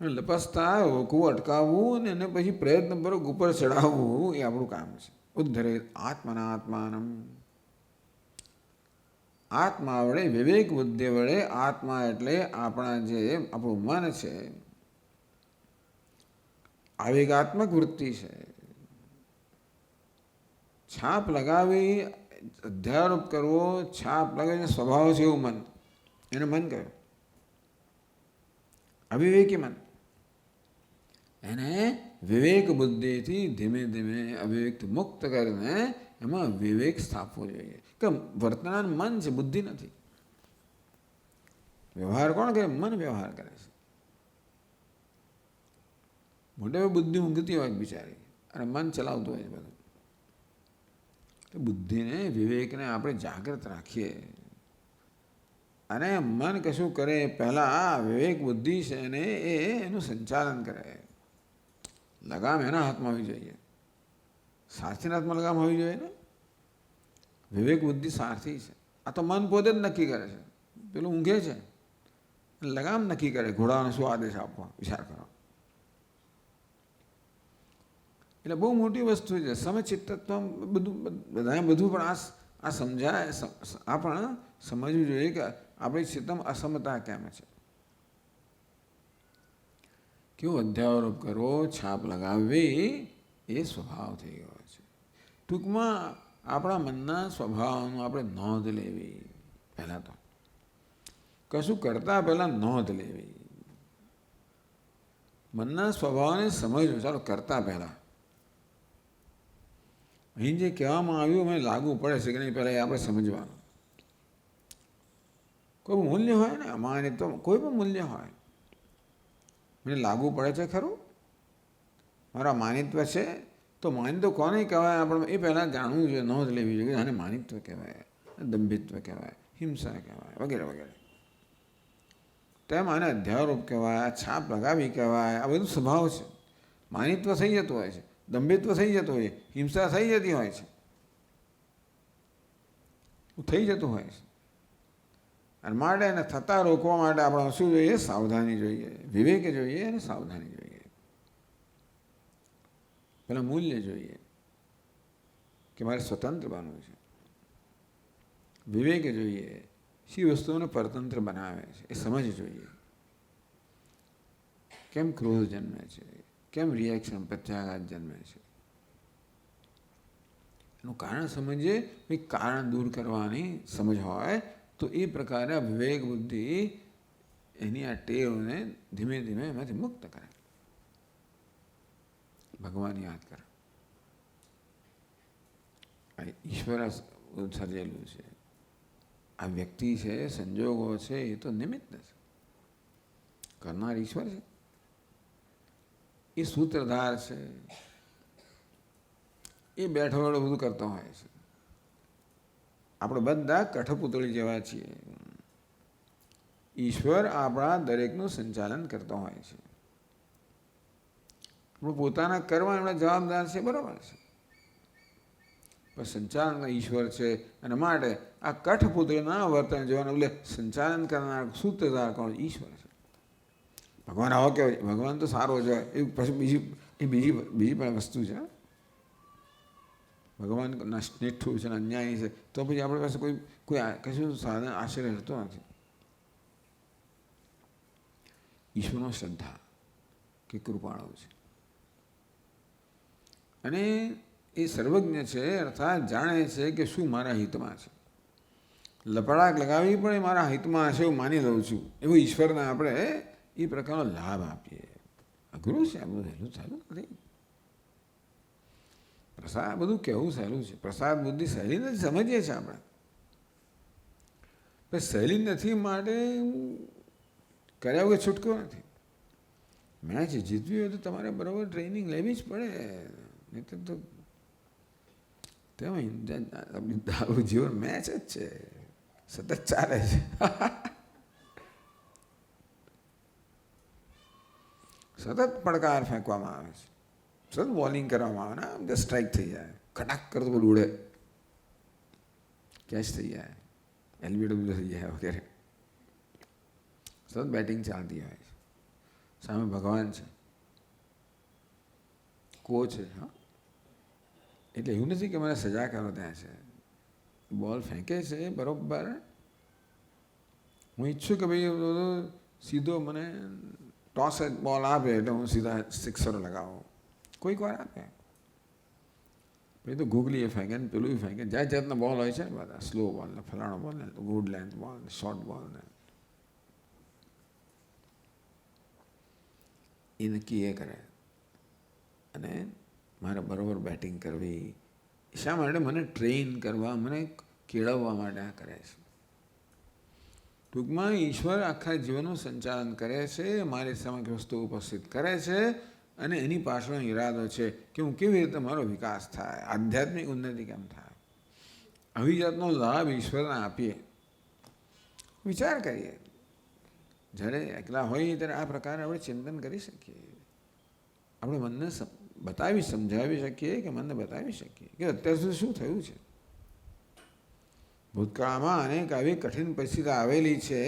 [SPEAKER 1] લપસતા રોકવું, અટકાવવું અને એને પછી પ્રયત્નપૂર્વક ઉપર ચડાવવું એ આપણું કામ છે. ઉદ્ધરે આત્મનાત્માનમ. આત્મા વડે, વિવેક બુદ્ધિ વડે, આત્મા એટલે આપણા જે આપણું મન છે, આવેગાત્મક વૃત્તિ છે. છાપ લગાવી, અધ્યારોપ કરવો, છાપ લગાવીને સ્વભાવ છે એવું મન, એને મન કહ્યું. અવિવેકી મન. એને વિવેક બુદ્ધિથી ધીમે ધીમે અવિવેકથી મુક્ત કરીને એમાં વિવેક સ્થાપવો જોઈએ. કે વર્તમાન મન છે, બુદ્ધિ નથી. વ્યવહાર કોણ કરે? મન વ્યવહાર કરે છે. મોટે બુદ્ધિ ઊંઘતી હોય બિચારી, અને મન ચલાવતું હોય બધું. બુદ્ધિને, વિવેકને આપણે જાગૃત રાખીએ. અને મન કશું કરે પહેલાં આ વિવેક બુદ્ધિ છે ને એનું સંચાલન કરે. લગામ એના હાથમાં હોવી જોઈએ, સારથીના હાથમાં લગામ હોવી જોઈએ ને. વિવેક બુદ્ધિ સારથી છે. આ તો મન પોતે જ નક્કી કરે છે, પેલું ઊંઘે છે, લગામ નક્કી કરે ઘોડાને શું આદેશ આપવા, વિચાર કરો. એટલે બહુ મોટી વસ્તુ છે સમચિત્તત્વ. બધું પણ આ સમજાય, આ પણ સમજવું જોઈએ કે આપણી ચિત્તમાં અસમતા કેમ છે. કેવો અધ્યારોપ કરવો, છાપ લગાવવી એ સ્વભાવ થઈ ગયો છે. ટૂંકમાં આપણા મનના સ્વભાવનું આપણે નોંધ લેવી. પહેલાં તો કશું કરતાં પહેલાં નોંધ લેવી. મનના સ્વભાવને સમજવું ચાલો કરતાં પહેલાં. અહીં જે કહેવામાં આવ્યું મને લાગુ પડે છે કે નહીં, પહેલાં એ આપણે સમજવાનું. કોઈ પણ મૂલ્ય હોય ને, અમાનિત્વ કોઈ પણ મૂલ્ય હોય, મને લાગુ પડે છે ખરું? મારા માનિત્વ છે તો માનિત્વ કોને કહેવાય આપણે એ પહેલાં જાણવું જોઈએ, નોંધ લેવી જોઈએ. આને માનિત્વ કહેવાય, દંભિત્વ કહેવાય, હિંસા કહેવાય, વગેરે વગેરે. તેમ આને અધ્યારોપ કહેવાય, છાપ લગાવી કહેવાય. આ બધું સ્વભાવ છે. માનિત્વ થઈ જતું હોય છે, દંભિત્વ થઈ જતું હોય છે, હિંસા થઈ જતી હોય છે, થઈ જતું હોય છે. અને માટે એને થતાં રોકવા માટે આપણે શું જોઈએ? સાવધાની જોઈએ, વિવેક જોઈએ અને સાવધાની જોઈએ. પેલા મૂલ્ય જોઈએ કે મારે સ્વતંત્ર બનવું છે. વિવેક જોઈએ, શી વસ્તુઓને પરતંત્ર બનાવે છે એ સમજ જોઈએ. કેમ ક્રોધ જન્મે છે, કેમ રિએક્શન પ્રત્યાઘાત જન્મે છે, એનું કારણ સમજીએ. એ કારણ દૂર કરવાની સમજ હોય તો એ પ્રકારે વિવેક બુદ્ધિ એની આ ટેવને ધીમે ધીમે એમાંથી મુક્ત કરે, ભગવાન યાદ કરે. આ ઈશ્વર સર્જેલું છે, આ વ્યક્તિ છે, સંજોગો છે, એ તો નિમિત્ત છે. કરનાર ઈશ્વર છે, એ સૂત્રધાર છે, એ બેઠો બેઠો બધું કરતો હોય છે. આપણે બધા કઠપૂતળી જેવા છીએ. ઈશ્વર આપણા દરેકનું સંચાલન કરતો હોય છે. આપણે પોતાના કર્મ એમણે જવાબદાર છે, બરાબર છે, પણ સંચાલન ઈશ્વર છે. અને માટે આ કઠપૂતળીના વર્તન જોવાને બદલે સંચાલન કરનાર સૂત્રધાર કોણ? ઈશ્વર છે. ભગવાન આવો કહેવાય, ભગવાન તો સારો જ હોય એ પછી બીજી પણ વસ્તુ છે. ભગવાન નિષ્ઠુર છે, અન્યાયી છે, તો પછી આપણી પાસે કોઈ કશું સાધન આશ્રય રહેતો નથી. ઈશ્વરનો શ્રદ્ધા કે કૃપાળુ છે અને એ સર્વજ્ઞ છે, અર્થાત જાણે છે કે શું મારા હિતમાં છે. લપડાક લગાવી પણ એ મારા હિતમાં હશે એવું માની લઉં છું. એવું ઈશ્વરને આપણે એ પ્રકારનો લાભ આપીએ. અઘરું છે આ બધું, સહેલું સહેલું નથી. પ્રસાદ બધું કહેવું સહેલું છે. પ્રસાદ બુદ્ધિ સહેલી નથી, સમજીએ છીએ આપણે, પણ સહેલી નથી. માટે કર્યા વગર છૂટકો નથી. મેચ જીતવી હોય તો તમારે બરાબર ટ્રેનિંગ લેવી જ પડે, નહીં તો તેમાં જીવન મેચ જ છે, સતત ચાલે છે. સતત પડકાર ફેંકવામાં આવે છે, સતત બોલિંગ કરવામાં આવે ને, આમ જે સ્ટ્રાઇક થઈ જાય, કટાક કરતો બધું ઉડે, કેચ થઈ જાય, એલબીડબ્લ્યુ થઈ જાય વગેરે. સતત બેટિંગ ચાલતી હોય છે. સામે ભગવાન છે, કોચ છે. હા, એટલે એવું નથી કે મને સજા કરો ત્યાં છે. બોલ ફેંકે છે બરોબર. હું ઈચ્છું કે ભાઈ સીધો મને ટોસ બોલ આપે એટલે હું સીધા સિક્સરો લગાવું. કોઈક વાર આપે, પછી તો ગૂગલી ફેંકે ને પેલું ફેંકે, જાત જાતના બોલ હોય છે ને બધા, સ્લો બોલ ને ફલાણો બોલ ને ગુડ લેન્થ બોલ ને શોર્ટ બોલ ને. એ નક્કી એ કરે. અને મારે બરાબર બેટિંગ કરવી શા માટે? મને ટ્રેન કરવા, મને કેળવવા માટે આ કરે છે. ટૂંકમાં ઈશ્વર આખા જીવનનું સંચાલન કરે છે, મારી સમક્ષ વસ્તુ ઉપસ્થિત કરે છે અને એની પાછળનો ઈરાદો છે કે હું કેવી રીતે મારો વિકાસ થાય, આધ્યાત્મિક ઉન્નતિ કેમ થાય. આવી જાતનો લાભ ઈશ્વરને આપીએ. વિચાર કરીએ, જ્યારે એકલા હોઈએ ત્યારે આ પ્રકારે આપણે ચિંતન કરી શકીએ. આપણે મનને સમજાવી શકીએ કે મનને બતાવી શકીએ કે અત્યાર સુધી શું થયું છે. ભૂતકાળમાં અનેક આવી કઠિન પરિસ્થિતિ આવેલી છે,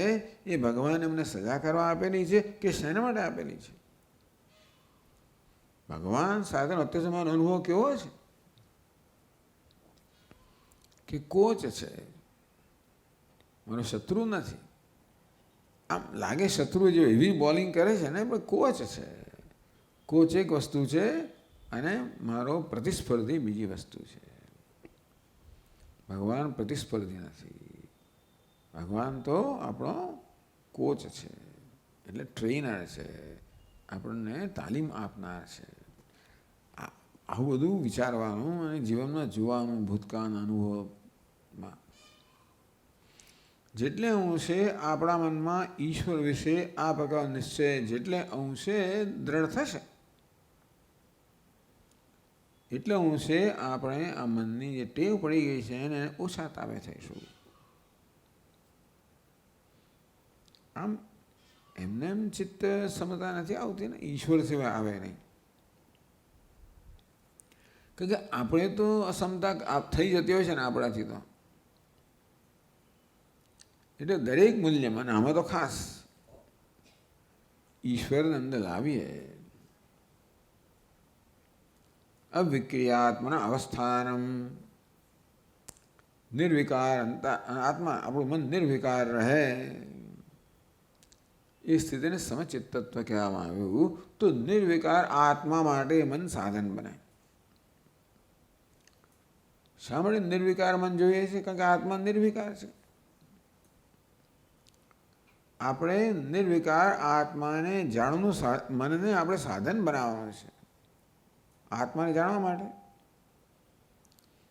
[SPEAKER 1] એ ભગવાન એમને સજા કરવા આપેલી છે કે શેના માટે આપેલી છે? ભગવાન સાથે અત્યાર સુધીનો અનુભવ કેવો છે કે કોચ છે, મારો શત્રુ નથી. આમ લાગે શત્રુ જે એવી બોલિંગ કરે છે ને, પણ કોચ છે. કોચ એક વસ્તુ છે અને મારો પ્રતિસ્પર્ધી બીજી વસ્તુ છે. ભગવાન પ્રતિસ્પર્ધી નથી. ભગવાન તો આપણો કોચ છે, એટલે ટ્રેનર છે, આપણને તાલીમ આપનાર છે. આવું બધું વિચારવાનું અને જીવનમાં જોવાનું ભૂતકાળના અનુભવમાં. જેટલે અંશે આપણા મનમાં ઈશ્વર વિશે આ પ્રકારનો નિશ્ચય જેટલે અંશે દ્રઢ થશે એટલે અંશે આપણે આ મનની જે ટેવ પડી ગઈ છે એને ઓછા તાબે થઈશું. આમ એમને એમ ચિત્ત સમતા નથી આવતી ને, ઈશ્વર સિવાય આવે નહીં. કારણ કે આપણે તો અસમતા થઈ જતી હોય છે ને આપણાથી તો, એટલે દરેક મૂલ્યમાં આમાં તો ખાસ ઈશ્વરને અંદર લાવીએ. અવિક્રિયાત્મના અવસ્થાનમ, નિર્વિકાર આત્મા, આપણું મન નિર્વિકાર રહે એ સ્થિતિને સમચિત્તત્વ કહેવામાં આવ્યું. તો નિર્વિકાર આત્મા માટે મન સાધન બને. શા માટે નિર્વિકાર મન જોઈએ છે? કારણ કે આત્મા નિર્વિકાર છે. આપણે નિર્વિકાર આત્માને જાણવાનું, મનને આપણે સાધન બનાવવાનું છે આત્માને જાણવા માટે.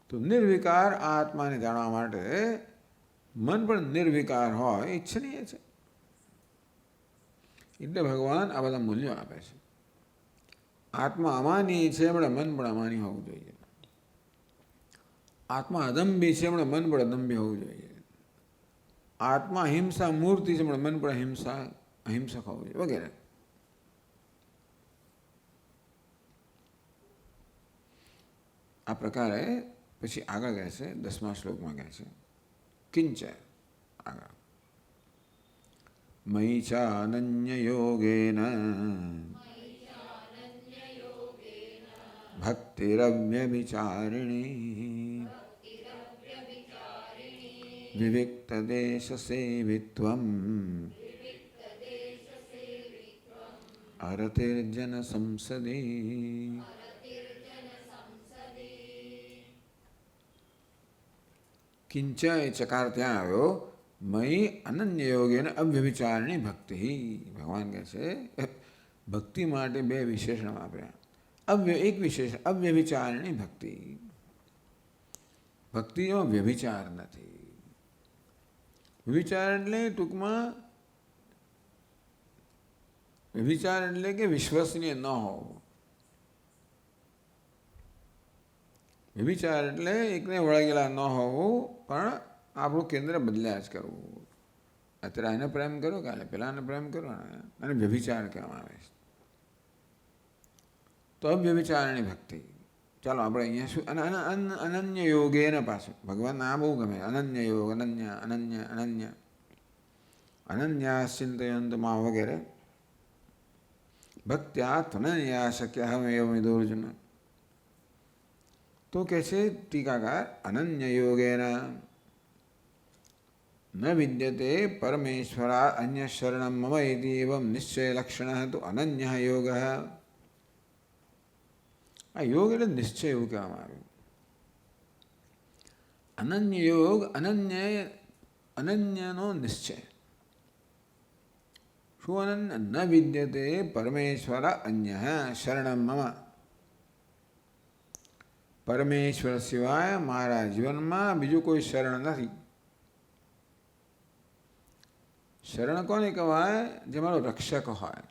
[SPEAKER 1] તો નિર્વિકાર આત્માને જાણવા માટે મન પણ નિર્વિકાર હોય ઈચ્છનીય છે. એટલે ભગવાન આ બધા મૂલ્યો આપે છે. આત્મા અમાની છે એમણે મન પણ અમાની હોવું જોઈએ. આત્મા અદંભી છે એમણે મન પણ અદંભી હોવું જોઈએ. આત્મા હિંસા મૂર્તિ છે એમણે મન પણ અહિંસક હોવું જોઈએ વગેરે. આ પ્રકારે પછી આગળ કહે છે 10મા શ્લોકમાં કહે છે કિંચ આગળ મયી ચાનન્ય યોગેન ભક્તિરવ્યભિચારિણી વિવિક્તદેશ સેવિત્વમ અરતિર્જન સંસદી. કિંચ એ ચકાર ત્યાં આવ્યો. મયી અનન્ય યોગેન અવ્યભિચારિણી ભક્તિ. ભગવાન કહે છે ભક્તિ માટે બે વિશેષણ આપ્યા. એક વિશેષણ અવ્યભિચારિણી ભક્તિ. ભક્તિમાં વ્યભિચાર નથી. વ્યભિચાર એટલે ટૂંકમાં વ્યભિચાર એટલે કે વિશ્વસનીય ન હોવું. વ્યભિચાર એટલે એકને વળગેલા ન હોવું, પણ આપણું કેન્દ્ર બદલ્યા જ કરવું. અત્યારે આને પ્રેમ કરો, કાલે પેલાને પ્રેમ કરો, અને વ્યભિચાર કહેવામાં આવે છે. તો અવ્યભિચારની ભક્તિ. ચાલો આપણે અહીંયા શું અનન્ય યોગે એના પાછું ભગવાન આ બહુ ગમે. અનન્ય યોગ, અનન્ય અનન્ય અનન્ય અનન્યા ચિંતયંતમાં વગેરે. ભક્ત્યા ત્વનન્યા શક્ય હમેવ વિદુર્જુન. તો કહે છે ટીકાકાર અનન્ય યોગેના ન વિદ્યતે પરમેશ્વરા અન્ય શરણમ મમ ઇતિ એવં નિશ્ચય લક્ષણ તો અનન્ય યોગ. આ યોગ એટલે નિશ્ચય એવું કહેવામાં આવ્યું. અનન્ય યોગ અનન્યનો નિશ્ચય. શું અનન્ય? ન વિદ્યતે પરમેશ્વર અન્ય શરણમ મમ. પરમેશ્વર સિવાય મારા જીવનમાં બીજું કોઈ શરણ નથી. શરણ કોને કહેવાય? જે મારો રક્ષક હોય.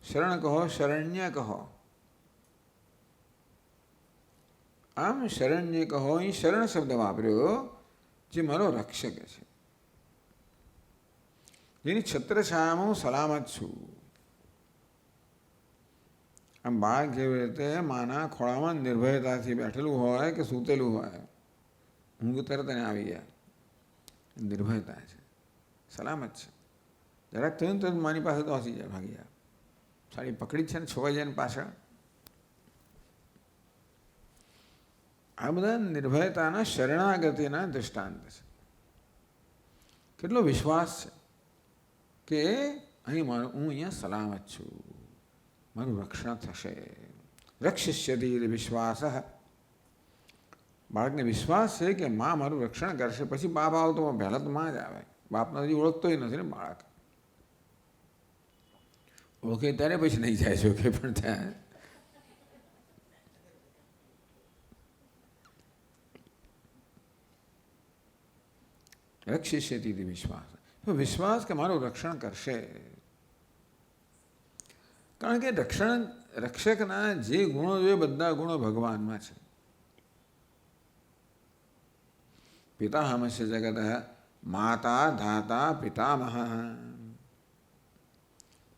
[SPEAKER 1] શરણ કહો, શરણ્ય કહો. આમ શરણ્ય કહો, અહીં શરણ શબ્દ વાપર્યો, જે મારો રક્ષક છે, જેની છત્રછાયામાં હું સલામત છું. આમ બાળક જેવી રીતે માના ખોળામાં નિર્ભયતાથી બેઠેલું હોય કે સૂતેલું હોય, ઊંઘ તરત એને આવી ગયા, નિર્ભયતા છે, સલામત છે. જરાક થયું તો માની પાસે તો હસી જાય, ભાગી જાય. સાડી પકડી જ છે ને, છોવાઈ જાય ને પાછળ. આ બધા નિર્ભયતાના શરણાગતિના દૃષ્ટાંત છે. કેટલો વિશ્વાસ છે કે અહીં હું અહીંયા સલામત છું, મારું રક્ષણ થશે. રક્ષિષ્યતિ વિશ્વાસ. બાળકને વિશ્વાસ છે કે મા મારું રક્ષણ કરશે. પછી બાપ આવતો પહેલાં તો માં જ આવે. બાપને હજી ઓળખતોય નથી ને બાળક. ઓળખે ત્યારે પછી નહીં જાય છે, ઓકે પણ ત્યાં રક્ષિષ્યતિ ઇતિ વિશ્વાસ. તો વિશ્વાસ કે મારું રક્ષણ કરશે. કારણ કે રક્ષકના જે ગુણો જોઈએ બધા ગુણો ભગવાનમાં છે. પિતાહમસ્ય જગત માતા ધાતા પિતામહ.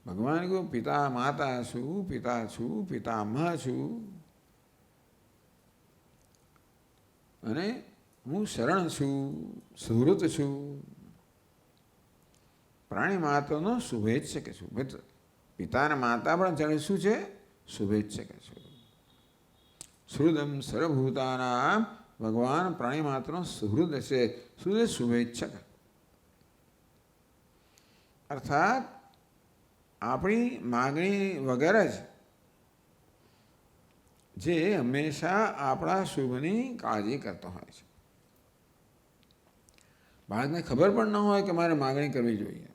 [SPEAKER 1] ભગવાન કહ્યું પિતા માતા છું, પિતા છું, પિતામહ છું, અને હું શરણ છું, સુહૃત છું, પ્રાણી માતાનો શુભેચ્છક છું. પિતા અને માતા પણ શું છે? શુભેચ્છક છે. સુહૃદમ સર્વભૂતાનામ, ભગવાન પ્રાણી માતાનો સુહૃદ છે. શું છે? શુભેચ્છક. અર્થાત આપણી માગણી વગર જ જે હંમેશા આપણા શુભની કાળજી કરતો હોય છે. બાળકને ખબર પણ ન હોય કે મારે માગણી કરવી જોઈએ,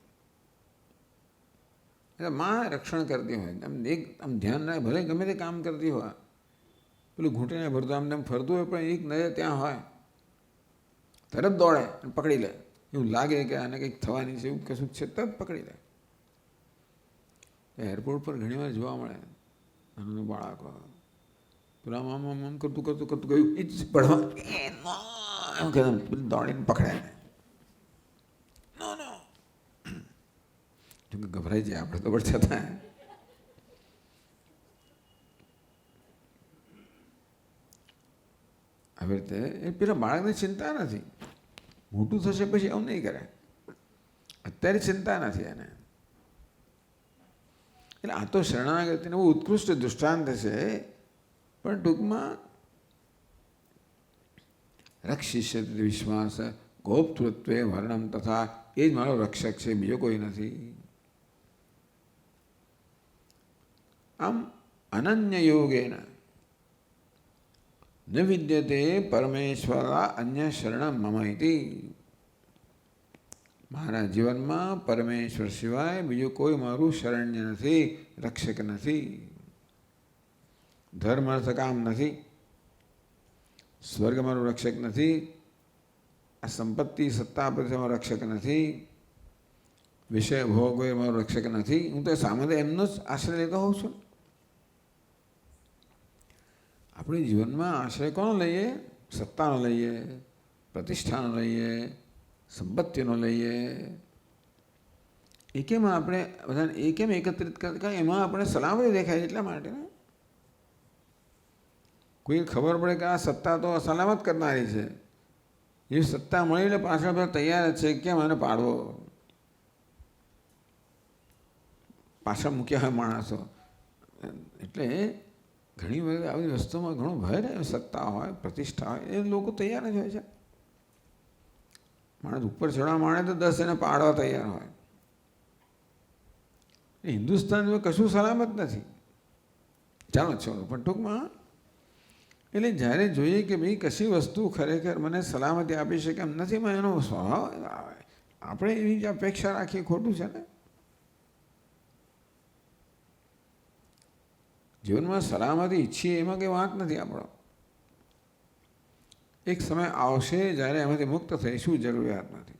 [SPEAKER 1] એટલે માં રક્ષણ કરતી હોય. આમ ધ્યાન રાખે, ભલે ગમે તે કામ કરતી હોય, પેલું ઘૂંટીને ભરતું આમ તેમ ફરતું હોય, પણ એક નજર ત્યાં હોય, તરત દોડે અને પકડી લે. એવું લાગે કે આને કંઈક થવાની છે, એવું કશું છે, તરત પકડી લે. એરપોર્ટ પર ઘણી વાર જોવા મળે નાનું બાળકો પેલા આમ કરતું ગયું એ જ પડવા એમ કે દોડીને પકડે. જોકે ગભરાઈ જાય આપણે તો પણ છતાં આવી રીતે એ પેલા બાળકને ચિંતા નથી, મોટું થશે પછી આવું નહીં કરે, અત્યારે ચિંતા નથી એને. એટલે આ તો શરણાગતિને બહુ ઉત્કૃષ્ટ દૃષ્ટાંત છે. પણ ટૂંકમાં રક્ષિષ્યતિ વિશ્વાસ ગોપ્તૃત્વે વર્ણમ તથા, એ જ મારો રક્ષક છે, બીજો કોઈ નથી. આમ અનન્ય યોગેન ન વિદ્યતે પરમેશ્વરા અન્ય શરણમ મમ ઇતિ. મારા જીવનમાં પરમેશ્વર સિવાય બીજું કોઈ મારું શરણ્ય નથી, રક્ષક નથી. ધર્મ અર્થ કામ નથી, સ્વર્ગ મારું રક્ષક નથી, આ સંપત્તિ સત્તા પ્રત્યે રક્ષક નથી, વિષય ભોગ એ મારું રક્ષક નથી. હું તો સામાન્ય એમનો જ આશ્રય લેતો હોઉં છું. આપણે જીવનમાં આશ્રય કોનો લઈએ? સત્તાનો લઈએ, પ્રતિષ્ઠાનો લઈએ, સંપત્તિનો લઈએ. એ કેમ આપણે બધાને એ કેમ એકત્રિત કરતા? એમાં આપણે સલામતી દેખાય એટલા માટે ને. કોઈ ખબર પડે કે આ સત્તા તો સલામત કરનારી છે, એ સત્તા મળી એટલે પાછળ બધા તૈયાર જ છે, કેમ એને પાડવો, પાછળ મૂક્યા હોય માણસો. એટલે ઘણી વખત આવી વસ્તુમાં ઘણો ભય રહે. સત્તા હોય, પ્રતિષ્ઠા હોય, એ લોકો તૈયાર જ હોય છે. માણસ ઉપર ચડવા માંડે તો 10 એને પાડવા તૈયાર હોય. હિન્દુસ્તાનમાં કશું સલામત નથી. ચાલો છોડો, પણ ટૂંકમાં એટલે જ્યારે જોઈએ કે ભાઈ કશી વસ્તુ ખરેખર મને સલામતી આપી શકે એમ નથી, માં એનો સ્વભાવ આવે. આપણે એવી જ અપેક્ષા રાખીએ, ખોટું છે ને. જીવનમાં સલામતી ઈચ્છીએ એમાં કંઈ વાંક નથી આપણો. એક સમય આવશે જ્યારે એમાંથી મુક્ત થઈશું, જરૂરિયાત નથી.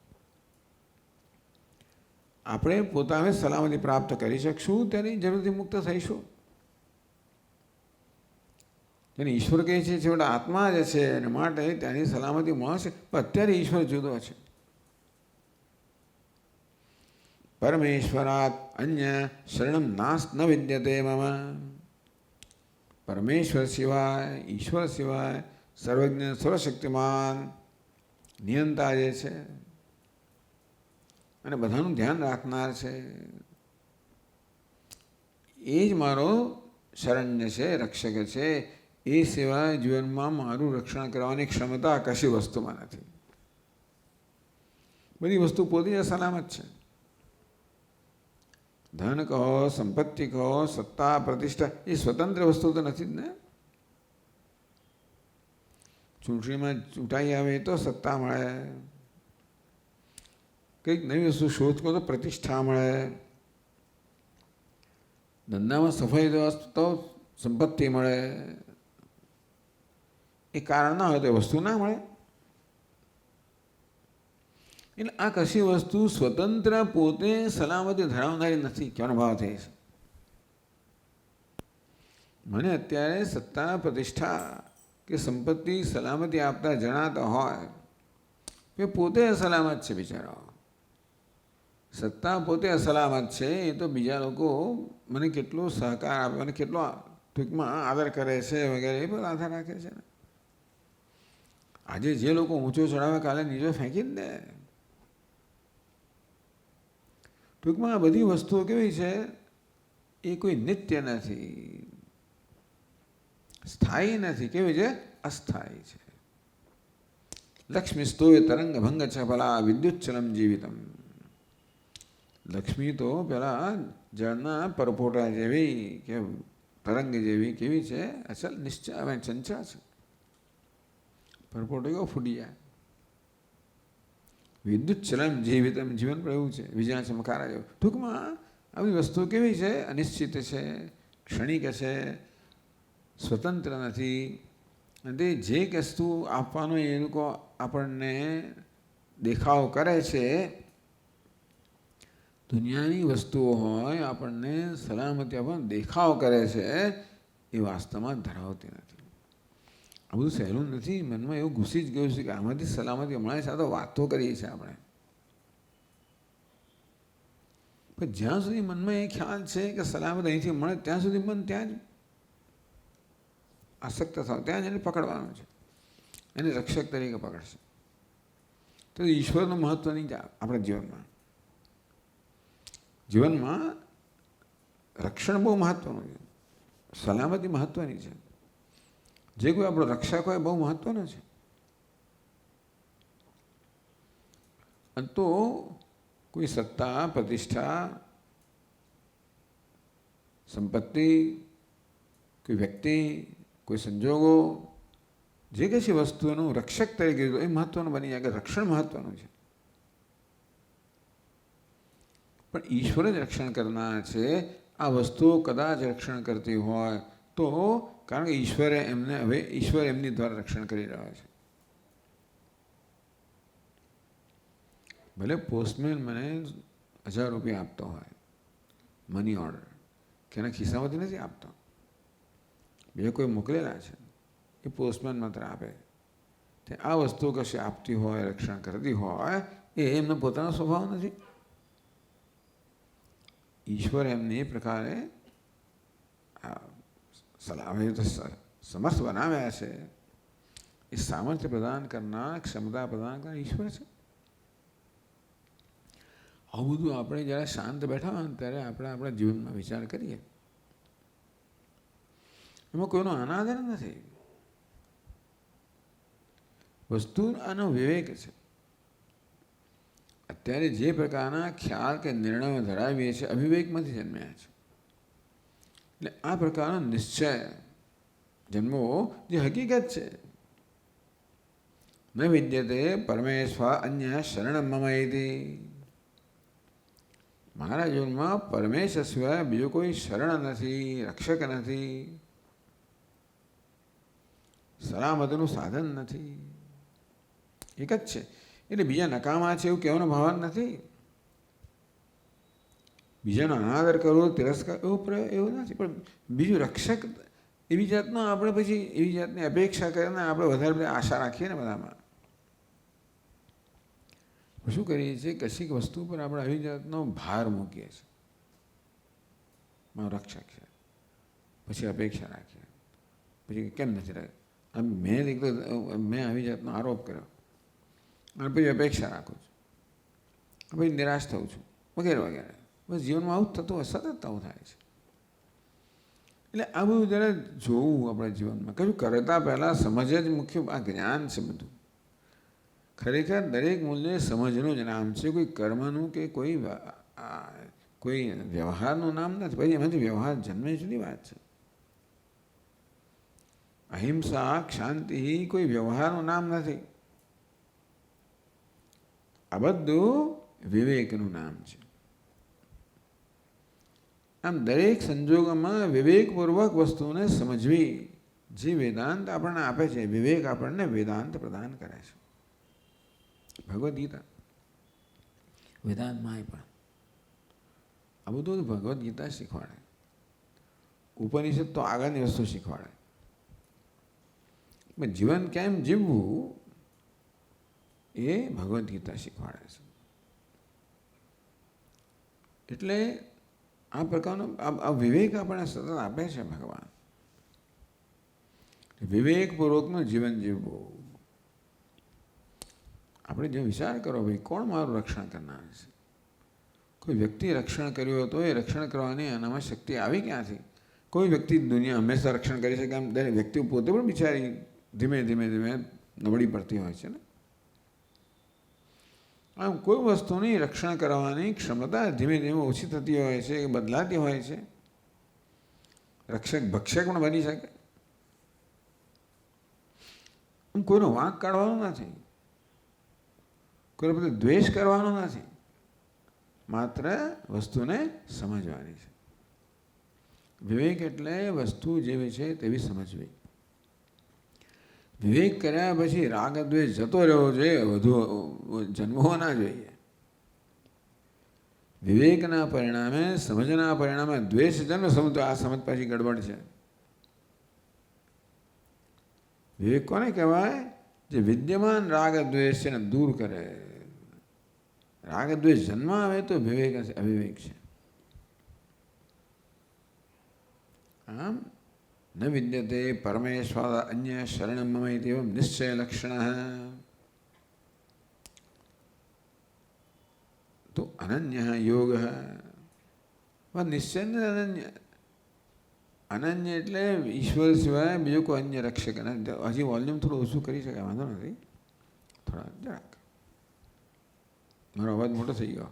[SPEAKER 1] આપણે પોતાને સલામતી પ્રાપ્ત કરી શકશું તેની જરૂરથી મુક્ત થઈશું. તેને ઈશ્વર કહે છે છેવટે આત્મા જ છે, અને માટે ત્યાંની સલામતી મળશે. પણ અત્યારે ઈશ્વર જુદો છે. પરમેશ્વરાત અન્ય શરણમ નાસ્ત ન વિદ્યતે મમ. પરમેશ્વર સિવાય, ઈશ્વર સિવાય, સર્વજ્ઞ સર્વશક્તિમાન નિયંતા જે છે અને બધાનું ધ્યાન રાખનાર છે, એ જ મારો શરણ્ય છે, રક્ષક છે. એ સિવાય જીવનમાં મારું રક્ષણ કરવાની ક્ષમતા કશી વસ્તુમાં નથી. બધી વસ્તુ પોતે જ સલામત છે. ધન કહો, સંપત્તિ કહો, સત્તા પ્રતિષ્ઠા, એ સ્વતંત્ર વસ્તુ તો નથી જ ને. ચૂંટણીમાં ચૂંટાઈ આવે તો સત્તા મળે, કંઈક નવી વસ્તુ શોધ કરો તો પ્રતિષ્ઠા મળે, ધંધામાં સફાઈ તો સંપત્તિ મળે. એ કારણ ના હોય તો વસ્તુ ના મળે. એટલે આ કશી વસ્તુ સ્વતંત્ર પોતે સલામતી ધરાવનારી નથી. કહેવાનો ભાવ થાય છે મને અત્યારે સત્તા પ્રતિષ્ઠા કે સંપત્તિ સલામતી આપતા જણાતા હોય કે પોતે અસલામત છે બિચારાઓ. સત્તા પોતે અસલામત છે. એ તો બીજા લોકો મને કેટલો સહકાર આપે, મને કેટલો ટૂંકમાં આદર કરે છે વગેરે એ પર આધાર રાખે છે ને. આજે જે લોકો ઊંચો ચડાવે કાલે નીચો ફેંકી જ દે. ટૂંકમાં આ બધી વસ્તુઓ કેવી છે, એ કોઈ નિત્ય નથી, સ્થાયી નથી. કેવી છે? અસ્થાયી છે. લક્ષ્મી સ્તોય તરંગ ભંગ છે ભલા વિદ્યુચ્છલમ જીવિતમ. લક્ષ્મી તો પેલા જળના પરપોટા જેવી કે તરંગ જેવી કેવી છે? અસલ નિશ્ચય ચંચળ છે. પરપોટો કેવો ફૂટી જાય. વિદ્યુચ્છલમ જીવિતમ, જીવન પણ એવું છે વીજળા ચમકારા જેવું. ટૂંકમાં આવી વસ્તુ કેવી છે? અનિશ્ચિત છે, ક્ષણિક છે, સ્વતંત્ર નથી. અને જે વસ્તુ આપવાનો એ લોકો આપણને દેખાવ કરે છે, દુનિયાની વસ્તુઓ હોય આપણને સલામતી આપણને દેખાવ કરે છે, એ વાસ્તવમાં ધરાવતી નથી. આ બધું સહેલું નથી. મનમાં એવું ઘૂસી જ ગયું છે કે આમાંથી સલામતી હમણાં સાથે વાતો કરીએ છીએ આપણે. પણ જ્યાં સુધી મનમાં એ ખ્યાલ છે કે સલામત અહીંથી મળે ત્યાં સુધી મન ત્યાં જ આસક્ત થાવ, ત્યાં જ એને પકડવાનું છે, એને રક્ષક તરીકે પકડશે. તો ઈશ્વરનું મહત્વ નહીં જાય આપણા જીવનમાં. જીવનમાં રક્ષણ બહુ મહત્વનું છે, સલામતી મહત્વની છે. જે કોઈ આપણો રક્ષક હોય બહુ મહત્વનો છે. અને તો કોઈ સત્તા પ્રતિષ્ઠા સંપત્તિ કોઈ વ્યક્તિ કોઈ સંજોગો જે કશી વસ્તુનું રક્ષક તરીકે એ મહત્વનું બની જાય કે રક્ષણ મહત્વનું છે. પણ ઈશ્વર જ રક્ષણ કરનાર છે. આ વસ્તુઓ કદાચ રક્ષણ કરતી હોય તો કારણ કે ઈશ્વર એમની દ્વારા રક્ષણ કરી રહ્યા છે. ભલે પોસ્ટમેન મને 1000 રૂપિયા આપતો હોય મની ઓર્ડર, કે એના ખિસ્સામાંથી નથી આપતો, બીજા કોઈ મોકલેલા છે એ પોસ્ટમેન માત્ર આપે. તે આ વસ્તુ કશી આપતી હોય રક્ષણ કરતી હોય એ એમનો પોતાનો સ્વભાવ નથી. ઈશ્વર એમને એ પ્રકારે સમર્થ બનાવ્યા છે. એ સામર્થ્ય પ્રદાન કરનાર, ક્ષમતા પ્રદાન કરનાર ઈશ્વર છે. આવું બધું આપણે જ્યારે શાંત બેઠા હોય ત્યારે આપણે આપણા જીવનમાં વિચાર કરીએ, એમાં કોઈનો અનાદર નથી. વસ્તુ આનો વિવેક છે. અત્યારે જે પ્રકારના ખ્યાલ કે નિર્ણયો ધરાવીએ છીએ અવિવેકમાંથી જન્મ્યા છે. એટલે આ પ્રકારનો નિશ્ચય જન્મવો જે હકીકત છે. ન વિદ્યતે પરમેશ્વર અન્ય શરણ મમ ઇતિ. મારા જીવનમાં પરમેશ્વર સિવાય બીજો કોઈ શરણ નથી, રક્ષક નથી, સલામતીનું સાધન નથી. એક જ છે. એટલે બીજા નકામા છે એવું કહેવાનો ભાવ નથી. બીજાનો અનાદર કરવો, તિરસ્કાર એવું નથી. પણ બીજું રક્ષક એવી જાતનો આપણે પછી એવી જાતની અપેક્ષા કરીને આપણે વધારે બધા આશા રાખીએ ને બધામાં. શું કરીએ છીએ? કશીક વસ્તુ પર આપણે આવી જાતનો ભાર મૂકીએ છીએ. મારો રક્ષક છે, પછી અપેક્ષા રાખીએ, પછી કેમ નથી રાખ્યો? મેં આવી જાતનો આરોપ કર્યો અને પછી અપેક્ષા રાખું છું, પછી નિરાશ થઉં છું વગેરે વગેરે. બસ જીવનમાં આવું જ થતું હોય, સતત આવું થાય છે. એટલે આ બધું જ્યારે જોવું આપણા જીવનમાં, કશું કરતા પહેલાં સમજ જ મુખ્ય. આ જ્ઞાન છે બધું. ખરેખર દરેક મૂલ્ય સમજનું જ નામ છે, કોઈ કર્મનું કે કોઈ વ્યવહારનું નામ નથી. પછી એમાંથી વ્યવહાર જન્મે જુદી વાત છે. અહિંસા, શાંતિ કોઈ વ્યવહારનું નામ નથી. આ બધું વિવેકનું નામ છે. આમ દરેક સંજોગોમાં વિવેકપૂર્વક વસ્તુને સમજવી જે વેદાંત આપણને આપે છે. વિવેક આપણને વેદાંત પ્રદાન કરે છે. ભગવદ્ ગીતા વેદાંતમાં પણ આ બધું ભગવદ્ ગીતા શીખવાડે. ઉપનિષદ તો આગળની વસ્તુ શીખવાડે. પણ જીવન કેમ જીવવું એ ભગવદ્ ગીતા શીખવાડે છે. એટલે આ પ્રકારનો આ વિવેક આપણને સતત આપે છે ભગવાન. વિવેકપૂર્વકનું જીવન જીવવું. આપણે જે વિચાર કરો ભાઈ, કોણ મારું રક્ષણ કરનાર છે? કોઈ વ્યક્તિ રક્ષણ કર્યું હતું, એ રક્ષણ કરવાની અનામત શક્તિ આવી ક્યાંથી? કોઈ વ્યક્તિ દુનિયા હંમેશા રક્ષણ કરી શકે? આમ દરેક વ્યક્તિ પોતે પણ બિચારી ધીમે ધીમે ધીમે નબળી પડતી હોય છે ને. આમ કોઈ વસ્તુની રક્ષણ કરવાની ક્ષમતા ધીમે ધીમે ઓછી થતી હોય છે, બદલાતી હોય છે. રક્ષક ભક્ષક પણ બની શકે. આમ કોઈનો વાંક કાઢવાનો નથી, કોઈ બધું દ્વેષ કરવાનો નથી, માત્ર વસ્તુને સમજવાની છે. વિવેક એટલે વસ્તુ જેવી છે તેવી સમજવી. વિવેક કર્યા પછી રાગ દ્વેષ જતો રહેવો જોઈએ, વધુ જન્મવો ના જોઈએ. વિવેકના પરિણામે, સમજના પરિણામે દ્વેષ જન્મ સમજો, આ સમજ પાછી ગડબડ છે. વિવેક કોને કહેવાય? જે વિદ્યમાન રાગ દ્વેષ છે ને દૂર કરે. રાગ દ્વેષ જન્મ આવે તો વિવેક અવિવેક છે. આમ ન વિદ્યતે પરમેશ્વર અન્ય શરણમ મમ ઇત્યવમ નિશ્ચય લક્ષણઃ તો અનન્ય યોગઃ. નિશ્ચય અનન્ય. અનન્ય એટલે ઈશ્વર સિવાય બીજો કોઈ અન્ય રક્ષક નથી. હજી વોલ્યુમ થોડું ઓછું કરી શકાય, વાંધો નથી. થોડા જરાક મારો અવાજ મોટો થઈ ગયો.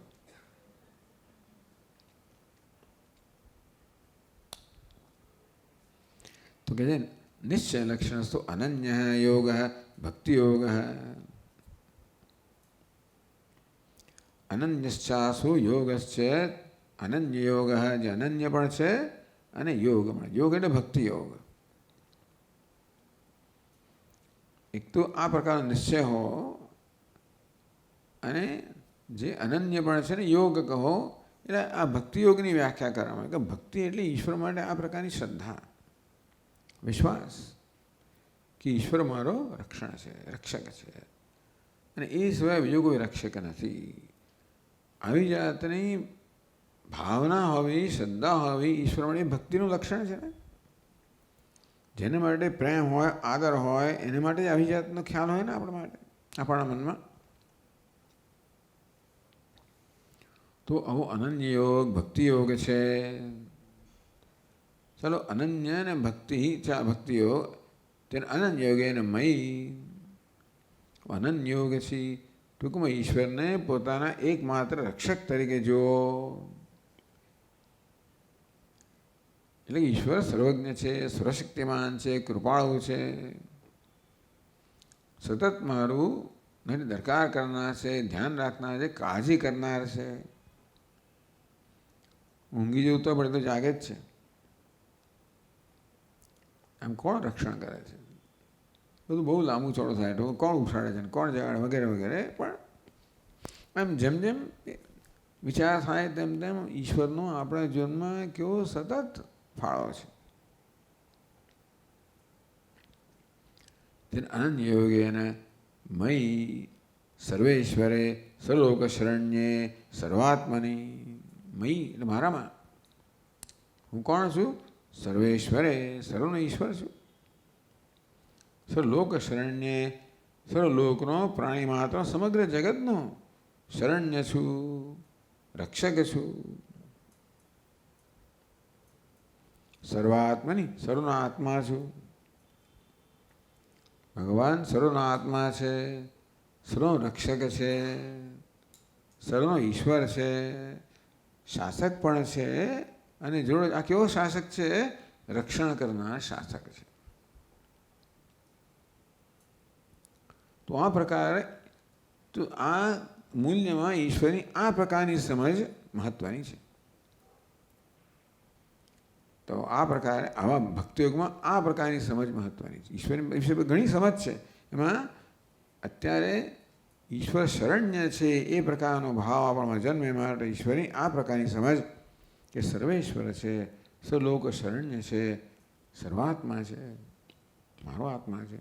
[SPEAKER 1] તો કહે છે નિશ્ચય લક્ષણસ્તુ અનન્ય યોગ ભક્તિ યોગ. અનન્યશ્ચાસુ યોગશ્ચ અનન્ય યોગ. જે અનન્ય પણ છે અને યોગ પણ. યોગ એટલે ભક્તિ યોગ. એક તો આ પ્રકારનો નિશ્ચય હો, અને જે અનન્ય પણ છે ને યોગ કહો. એટલે આ ભક્તિ યોગની વ્યાખ્યા કરવામાં કે ભક્તિ એટલે ઈશ્વર માટે આ પ્રકારની શ્રદ્ધા, વિશ્વાસ કે ઈશ્વર મારો રક્ષણ છે, રક્ષક છે, અને એ સિવાય બીજો કોઈ રક્ષક નથી. આવી જાતની ભાવના હોવી, શ્રદ્ધા હોવી ઈશ્વર માટે ભક્તિનું લક્ષણ છે ને. જેને માટે પ્રેમ હોય, આદર હોય, એને માટે આવી જાતનો ખ્યાલ હોય ને આપણા માટે, આપણા મનમાં. તો આવો અનન્ય યોગ ભક્તિ યોગ છે. ચાલો, અનન્ય અને ભક્તિ યોગ, તેને અનન્ય યોગ એને મય. અનન્ય યોગ છે ટૂંકમાં ઈશ્વરને પોતાના એકમાત્ર રક્ષક તરીકે જુઓ. એટલે ઈશ્વર સર્વજ્ઞ છે, સર્વશક્તિમાન છે, કૃપાળુ છે, સતત મારું મને દરકાર કરનાર છે, ધ્યાન રાખનાર છે, કાળજી કરનાર છે. ઊંઘી જવું તો પડે તો જાગે જ છે. આમ કોણ રક્ષણ કરે છે? બધું બહુ લાંબુ ચોડો થાય તો કોણ ઉછાળે છે, કોણ જગાડે વગેરે વગેરે. પણ આમ જેમ જેમ વિચાર થાય તેમ તેમ ઈશ્વરનો આપણા જીવનમાં કેવો સતત ફાળો છે. તેને અનન્ય યોગેન મયી સર્વેશ્વરે સર્વલોક શરણ્યે સર્વાત્મની. મયી એટલે મારામાં. હું કોણ છું? સર્વેશ્વરે, સર્વનો ઈશ્વર છું. સર્વલોક શરણ્યે, સર્વલોકનો પ્રાણી માત્ર સમગ્ર જગતનો શરણ્ય છું, રક્ષક છું. સર્વાત્મની, સર્વનો આત્મા છું. ભગવાન સર્વનો આત્મા છે, સર્વનો રક્ષક છે, સર્વનો ઈશ્વર છે, શાસક પણ છે. અને જોડે આ કેવો શાસક છે? રક્ષણ કરનાર શાસક છે. તો આ પ્રકારે તો આ મૂલ્યમાં ઈશ્વરની આ પ્રકારની સમજ મહત્વની છે. તો આ પ્રકારે આવા ભક્તિયોગમાં આ પ્રકારની સમજ મહત્વની છે. ઈશ્વરની વિશે ઘણી સમજ છે. એમાં અત્યારે ઈશ્વર શરણ્ય છે એ પ્રકારનો ભાવ આપણામાં જન્મે માટે ઈશ્વરની આ પ્રકારની સમજ કે સર્વેશ્વર છે, સર્વલોક શરણ્ય છે, સર્વાત્મા છે, મારો આત્મા છે.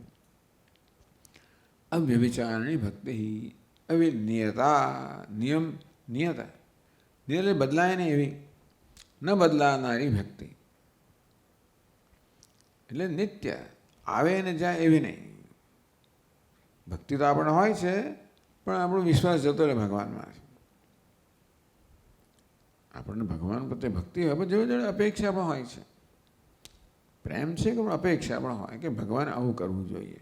[SPEAKER 1] અવ્યભિચારણી ભક્તિ, અવિનિયતા, નિયમ નિયતા, એટલે બદલાય નહીં એવી, ન બદલાનારી ભક્તિ, એટલે નિત્ય, આવે ને જાય એવી નહીં. ભક્તિ તો આપણે હોય છે, પણ આપણો વિશ્વાસ જતો રહે ભગવાનમાં. આપણને ભગવાન પ્રત્યે ભક્તિ હોય, પણ જોડે જોડે અપેક્ષા પણ હોય છે. પ્રેમ છે કે અપેક્ષા પણ હોય કે ભગવાન આવું કરવું જોઈએ.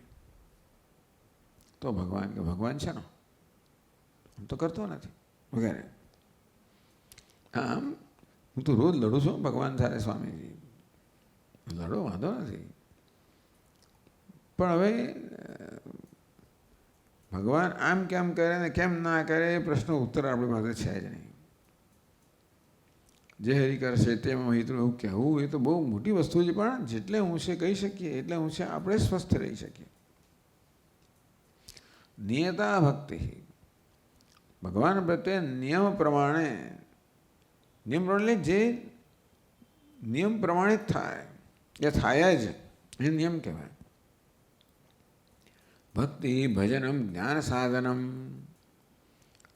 [SPEAKER 1] તો ભગવાન કે ભગવાન છે ને, હું તો કરતો નથી વગેરે. આમ હું તો રોજ લડું છું ભગવાન સાથે, સ્વામીજી લડો, વાંધો નથી, પણ હવે ભગવાન આમ કેમ કરે ને કેમ ના કરે એ પ્રશ્નો ઉત્તર આપણી પાસે છે જ નહીં. જે હરિ કરશે તેમાં હિતું એવું કહેવું એ તો બહુ મોટી વસ્તુ છે, પણ જેટલે ઊંચે કહી શકીએ એટલે ઊંચે આપણે સ્વસ્થ રહી શકીએ. નિયતા ભક્તિ, ભગવાન પ્રત્યે નિયમ પ્રમાણે, નિયમ એટલે જે નિયમ પ્રમાણે જ થાય, એ થાય જ, એ નિયમ કહેવાય. ભક્તિ ભજનમ જ્ઞાન સાધનમ,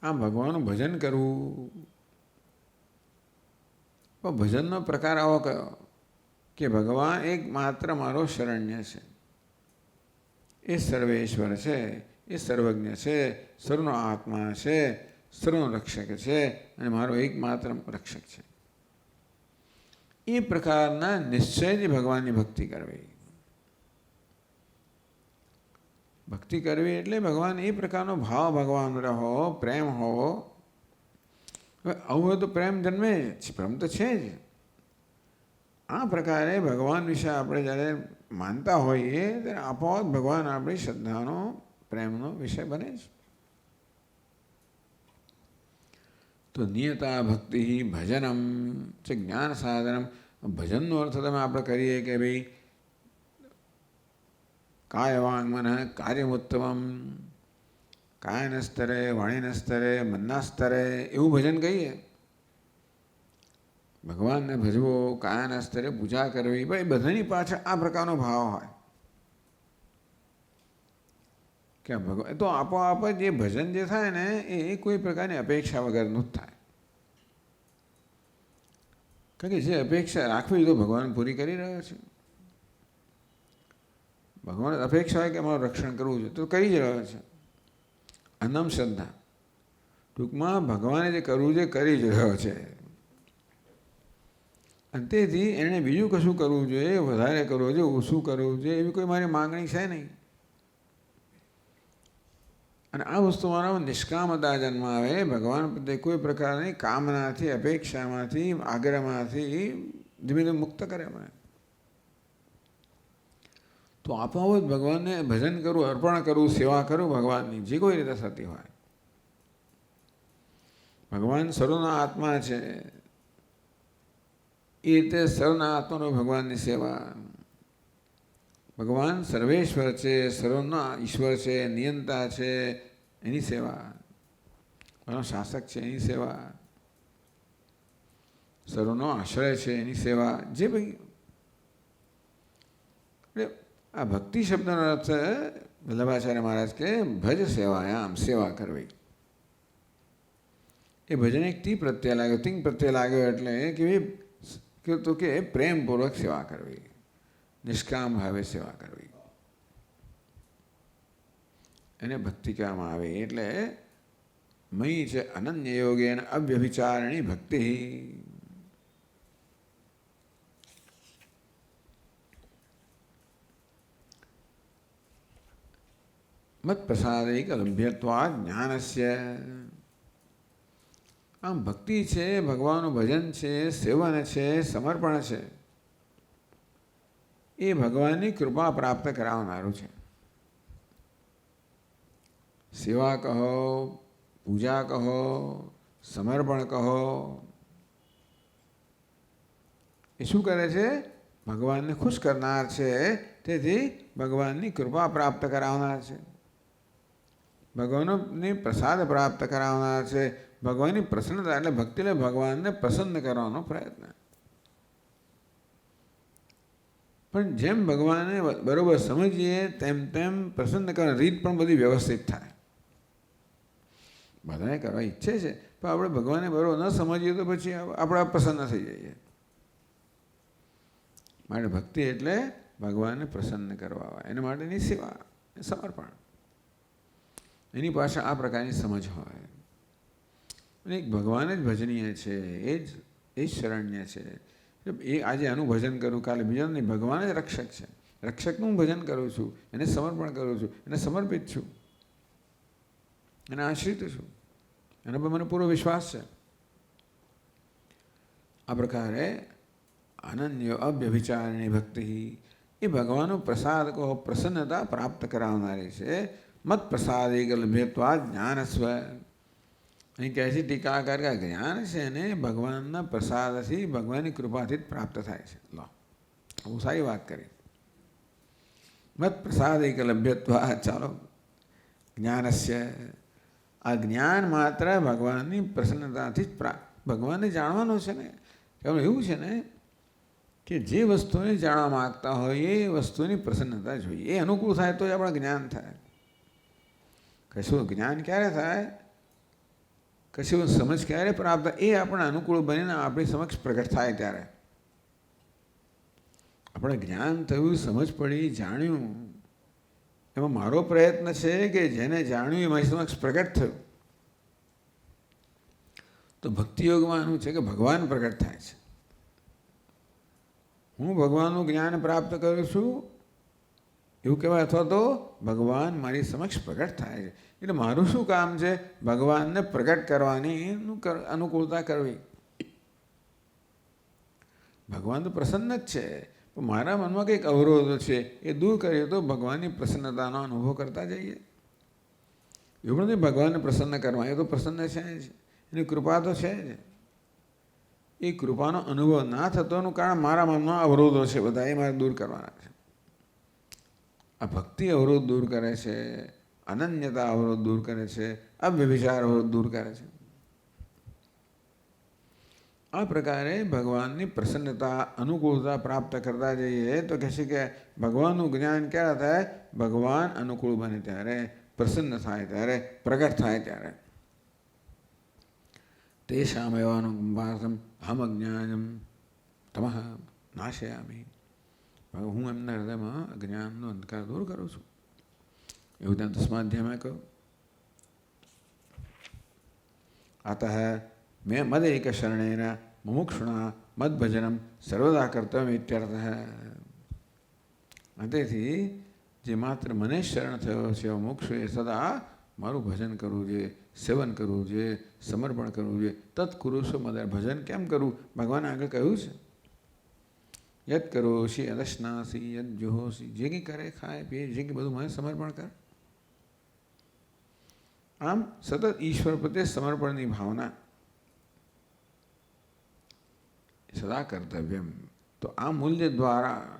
[SPEAKER 1] આમ ભગવાનનું ભજન કરવું. પણ ભજનનો પ્રકાર આવો કયો કે ભગવાન એક માત્ર મારો શરણ્ય છે, એ સર્વેશ્વર છે, એ સર્વજ્ઞ છે, સર્વનો આત્મા છે, સર્વનો રક્ષક છે અને મારો એકમાત્ર રક્ષક છે. એ પ્રકારના નિશ્ચયથી ભગવાનની ભક્તિ કરવી. ભક્તિ કરવી એટલે ભગવાન એ પ્રકારનો ભાવ ભગવાન રહો, પ્રેમ હોવો. હવે આવું હોય તો પ્રેમ જન્મે જ, પ્રેમ તો છે જ. આ પ્રકારે ભગવાન વિશે આપણે જ્યારે માનતા હોઈએ ત્યારે આપોઆપ ભગવાન આપણી શ્રદ્ધાનો, પ્રેમનો વિષય બને છે. તો નિયતા ભક્તિ ભજનમ છે જ્ઞાન સાધનમ. ભજનનો અર્થ તમે આપણે કરીએ કે ભાઈ કાય વાંગ મન કાર્યમુત્તમમ, કાયના સ્તરે, વાણીના સ્તરે, મનના સ્તરે એવું ભજન કહીએ. ભગવાનને ભજવો, કાયાના સ્તરે પૂજા કરવી, ભાઈ બધાની પાછળ આ પ્રકારનો ભાવ હોય કે ભગવાન તો આપોઆપ જે ભજન જે થાય ને એ કોઈ પ્રકારની અપેક્ષા વગરનું જ થાય. કારણ કે જે અપેક્ષા રાખવી તો ભગવાન પૂરી કરી રહ્યો છે. ભગવાન અપેક્ષા હોય કે અમારું રક્ષણ કરવું છે તો કરી જ રહ્યો છે. અનમ શ્રદ્ધા, ટૂંકમાં ભગવાને જે કરવું છે કરી જ રહ્યો છે. અને તેથી એણે બીજું કશું કરવું જોઈએ, વધારે કરવું જોઈએ, ઓછું કરવું જોઈએ એવી કોઈ મારી માંગણી છે નહીં. અને આ વસ્તુ મારામાં નિષ્કામતા જન્માવે, ભગવાન પ્રત્યે કોઈ પ્રકારની કામનાથી, અપેક્ષામાંથી, આગ્રહમાંથી ધીમે ધીમે મુક્ત કરે મને. તો આપોઆપ ભગવાનને ભજન કરવું, અર્પણ કરવું, સેવા કરવું ભગવાનની જે કોઈ રીતે થતી હોય. ભગવાન સર્વના આત્મા છે, એ રીતે સર્વના આત્માનો ભગવાનની સેવા. ભગવાન સર્વેશ્વર છે, સર્વના ઈશ્વર છે, નિયંતા છે, એની સેવા. શાસક છે એની સેવા, સર્વનો આશ્રય છે એની સેવા. જે ભાઈ આ ભક્તિ શબ્દનો અર્થ વલ્લભાચાર્ય મહારાજ કે ભજ સેવાયામ, સેવા કરવી. એ ભજન એક તી પ્રત્યે લાગ્યો, તિંગ પ્રત્યે લાગ્યો એટલે કે પ્રેમપૂર્વક સેવા કરવી, નિષ્કામ ભાવે સેવા કરવી, એને ભક્તિ કહેવામાં આવે. એટલે મયી છે અનન્ય યોગેન અવ્યભિચારણી ભક્તિ. મત પ્રસાદિક લભ્યત્વા જ્ઞાનસ્ય. આમ ભક્તિ છે, ભગવાનનું ભજન છે, સેવન છે, સમર્પણ છે, એ ભગવાનની કૃપા પ્રાપ્ત કરાવનારું છે. સેવા કહો, પૂજા કહો, સમર્પણ કહો, એ શું કરે છે? ભગવાનને ખુશ કરનાર છે. તેથી ભગવાનની કૃપા પ્રાપ્ત કરાવનાર છે. ભગવાનની પ્રસાદ પ્રાપ્ત કરાવનાર છે. ભગવાનની પ્રસન્નતા એટલે ભક્તિ એટલે ભગવાનને પ્રસન્ન કરવાનો પ્રયત્ન. પણ જેમ ભગવાનને બરોબર સમજીએ તેમ તેમ પ્રસન્ન કરવાની રીત પણ બધી વ્યવસ્થિત થાય. બધાને કરવા ઈચ્છે છે પણ આપણે ભગવાનને બરોબર ન સમજીએ તો પછી આપણે પ્રસન્ન થઈ જઈએ. માટે ભક્તિ એટલે ભગવાનને પ્રસન્ન કરવા, એના માટેની સેવા, સમર્પણ. એની પાસે આ પ્રકારની સમજ હોય અને એક ભગવાન જ ભજનીય છે, એ જ શરણ્ય છે. એ આજે આનું ભજન કરું, કાલે બીજાનું નહીં. ભગવાન જ રક્ષક છે. રક્ષકનું હું ભજન કરું છું, એને સમર્પણ કરું છું, એને સમર્પિત છું, એને આશ્રિત છું, એના પર મને પૂરો વિશ્વાસ છે. આ પ્રકારે અનન્ય અવ્યભિચારિણી ભક્તિ એ ભગવાનનો પ્રસાદ કહો, પ્રસન્નતા પ્રાપ્ત કરાવનારી છે. મત પ્રસાદે લભ્યત્વા જ્ઞાનસ્વ. અહીં કહે છે ટીકાકાર કે જ્ઞાન છે એને ભગવાનના પ્રસાદથી, ભગવાનની કૃપાથી જ પ્રાપ્ત થાય છે. લો, બહુ સારી વાત કરી. મત પ્રસાદે લભ્યત્વા. ચાલો, જ્ઞાનસ્ય, આ જ્ઞાન માત્ર ભગવાનની પ્રસન્નતાથી જ ભગવાનને જાણવાનું છે ને. એવું છે ને કે જે વસ્તુને જાણવા માગતા હોય એ વસ્તુની પ્રસન્નતા જોઈએ, એ અનુકૂળ થાય તો જ આપણા જ્ઞાન થાય. કશું જ્ઞાન ક્યારે થાય, કશું સમજ ક્યારે પ્રાપ્ત, એ આપણા અનુકૂળ બનીને આપણી સમક્ષ પ્રગટ થાય ત્યારે. આપણે જ્ઞાન થયું, સમજ પડી, જાણ્યું, એમાં મારો પ્રયત્ન છે કે જેને જાણ્યું એ મારી સમક્ષ પ્રગટ થયું. તો ભક્તિયોગમાં આનું છે કે ભગવાન પ્રગટ થાય છે. હું ભગવાનનું જ્ઞાન પ્રાપ્ત કરું છું એવું કહેવાય, અથવા તો ભગવાન મારી સમક્ષ પ્રગટ થાય છે. એટલે મારું શું કામ છે? ભગવાનને પ્રગટ કરવાની અનુકૂળતા કરવી. ભગવાન તો પ્રસન્ન જ છે, પણ મારા મનમાં કંઈક અવરોધો છે, એ દૂર કરીએ તો ભગવાનની પ્રસન્નતાનો અનુભવ કરતા જઈએ. એવું નથી ભગવાનને પ્રસન્ન કરવા, એ તો પ્રસન્ન છે જ, એની કૃપા તો છે જ. એ કૃપાનો અનુભવ ના થતોનું કારણ મારા મનમાં અવરોધો છે બધા, એ મારે દૂર કરવાના છે. આ ભક્તિ અવરોધ દૂર કરે છે, અનન્યતા અવરોધ દૂર કરે છે, અવ્યભિચાર અવરોધ દૂર કરે છે. આ પ્રકારે ભગવાનની પ્રસન્નતા, અનુકૂળતા પ્રાપ્ત કરતા જઈએ તો કહે છે કે ભગવાનનું જ્ઞાન ક્યારે થાય? ભગવાન અનુકૂળ બને ત્યારે, પ્રસન્ન થાય ત્યારે, પ્રગટ થાય ત્યારે. તેષામ એવાનુકંપાસમ હમ અજ્ઞાનમ તમઃ નાશયામિ. હું એમના હૃદયમાં અજ્ઞાનનો અંધકાર દૂર કરું છું. એવું ત્યાં દસમાધ્યાયમાં કહ્યું. અતઃ મેં મદેક શરણેન મુમુક્ષુણા મદભજનમ સર્વદા કર્તવ્યમ ઇત્યર્થ. તેથી જે માત્ર મને શરણ થયો છે મુક્ષુએ સદા મારું ભજન કરવું જોઈએ, સેવન કરવું જોઈએ, સમર્પણ કરવું જોઈએ. તત્કુરુષો મદ. ભજન કેમ કરવું? ભગવાન આગળ કહ્યું છે, યદ કરોષી અદશ્નાસી યદ જુહોસી. જે કંઈ કરે, ખાય પીએ, જે કંઈ બધું મને સમર્પણ કર. આમ સતત ઈશ્વર પ્રત્યે સમર્પણની ભાવના સદા કર્તવ્યમ. તો આ મૂલ્ય દ્વારા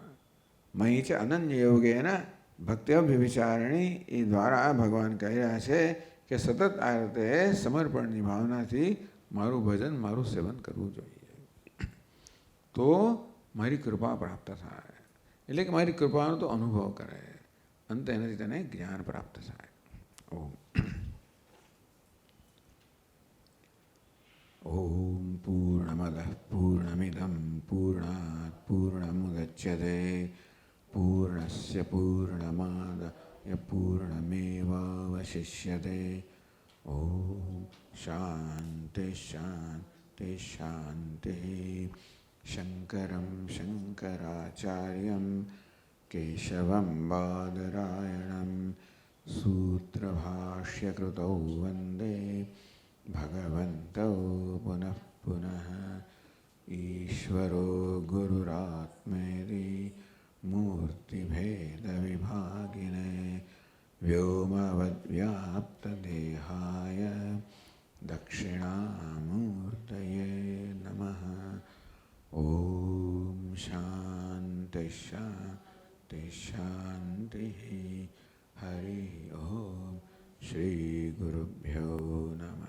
[SPEAKER 1] મહી છે અનન્ય યોગેન ભક્તિ અભ્યભિચારણી, એ દ્વારા ભગવાન કહી રહ્યા છે કે સતત આ રીતે સમર્પણની ભાવનાથી મારું ભજન, મારું સેવન કરવું જોઈએ. તો મારી કૃપા પ્રાપ્ત થાય. એટલે કે મારી કૃપાનો તો અનુભવ કરે, અંતે એનાથી તેને જ્ઞાન પ્રાપ્ત થાય. ઓમ પૂર્ણમદ પૂર્ણમિદં પૂર્ણાત પૂર્ણમુદચ્યતે પૂર્ણસ્ય પૂર્ણમાદાય પૂર્ણમેવાવશિષ્યતે. ઓમ શાંતિ શાંતિ શાંતિ. શંકરં શંકરાચાર્યં કેશવં બાદરાયણં સૂત્રભાષ્યકૃતૌ વંદે ભગવन्तौ પુનઃ પુનઃ. ઈશ્વરો ગુરુરાત્મેતિ મૂર્તિભેદવિભાગિને વ્યોમવદ્વ્યાપ્તદેહાય દક્ષિણામૂર્તયે નમઃ. ઓમ શાંતિ શાંતિ શાંતિ. હરિ ઓમ. શ્રી ગુરુભ્યો નમઃ.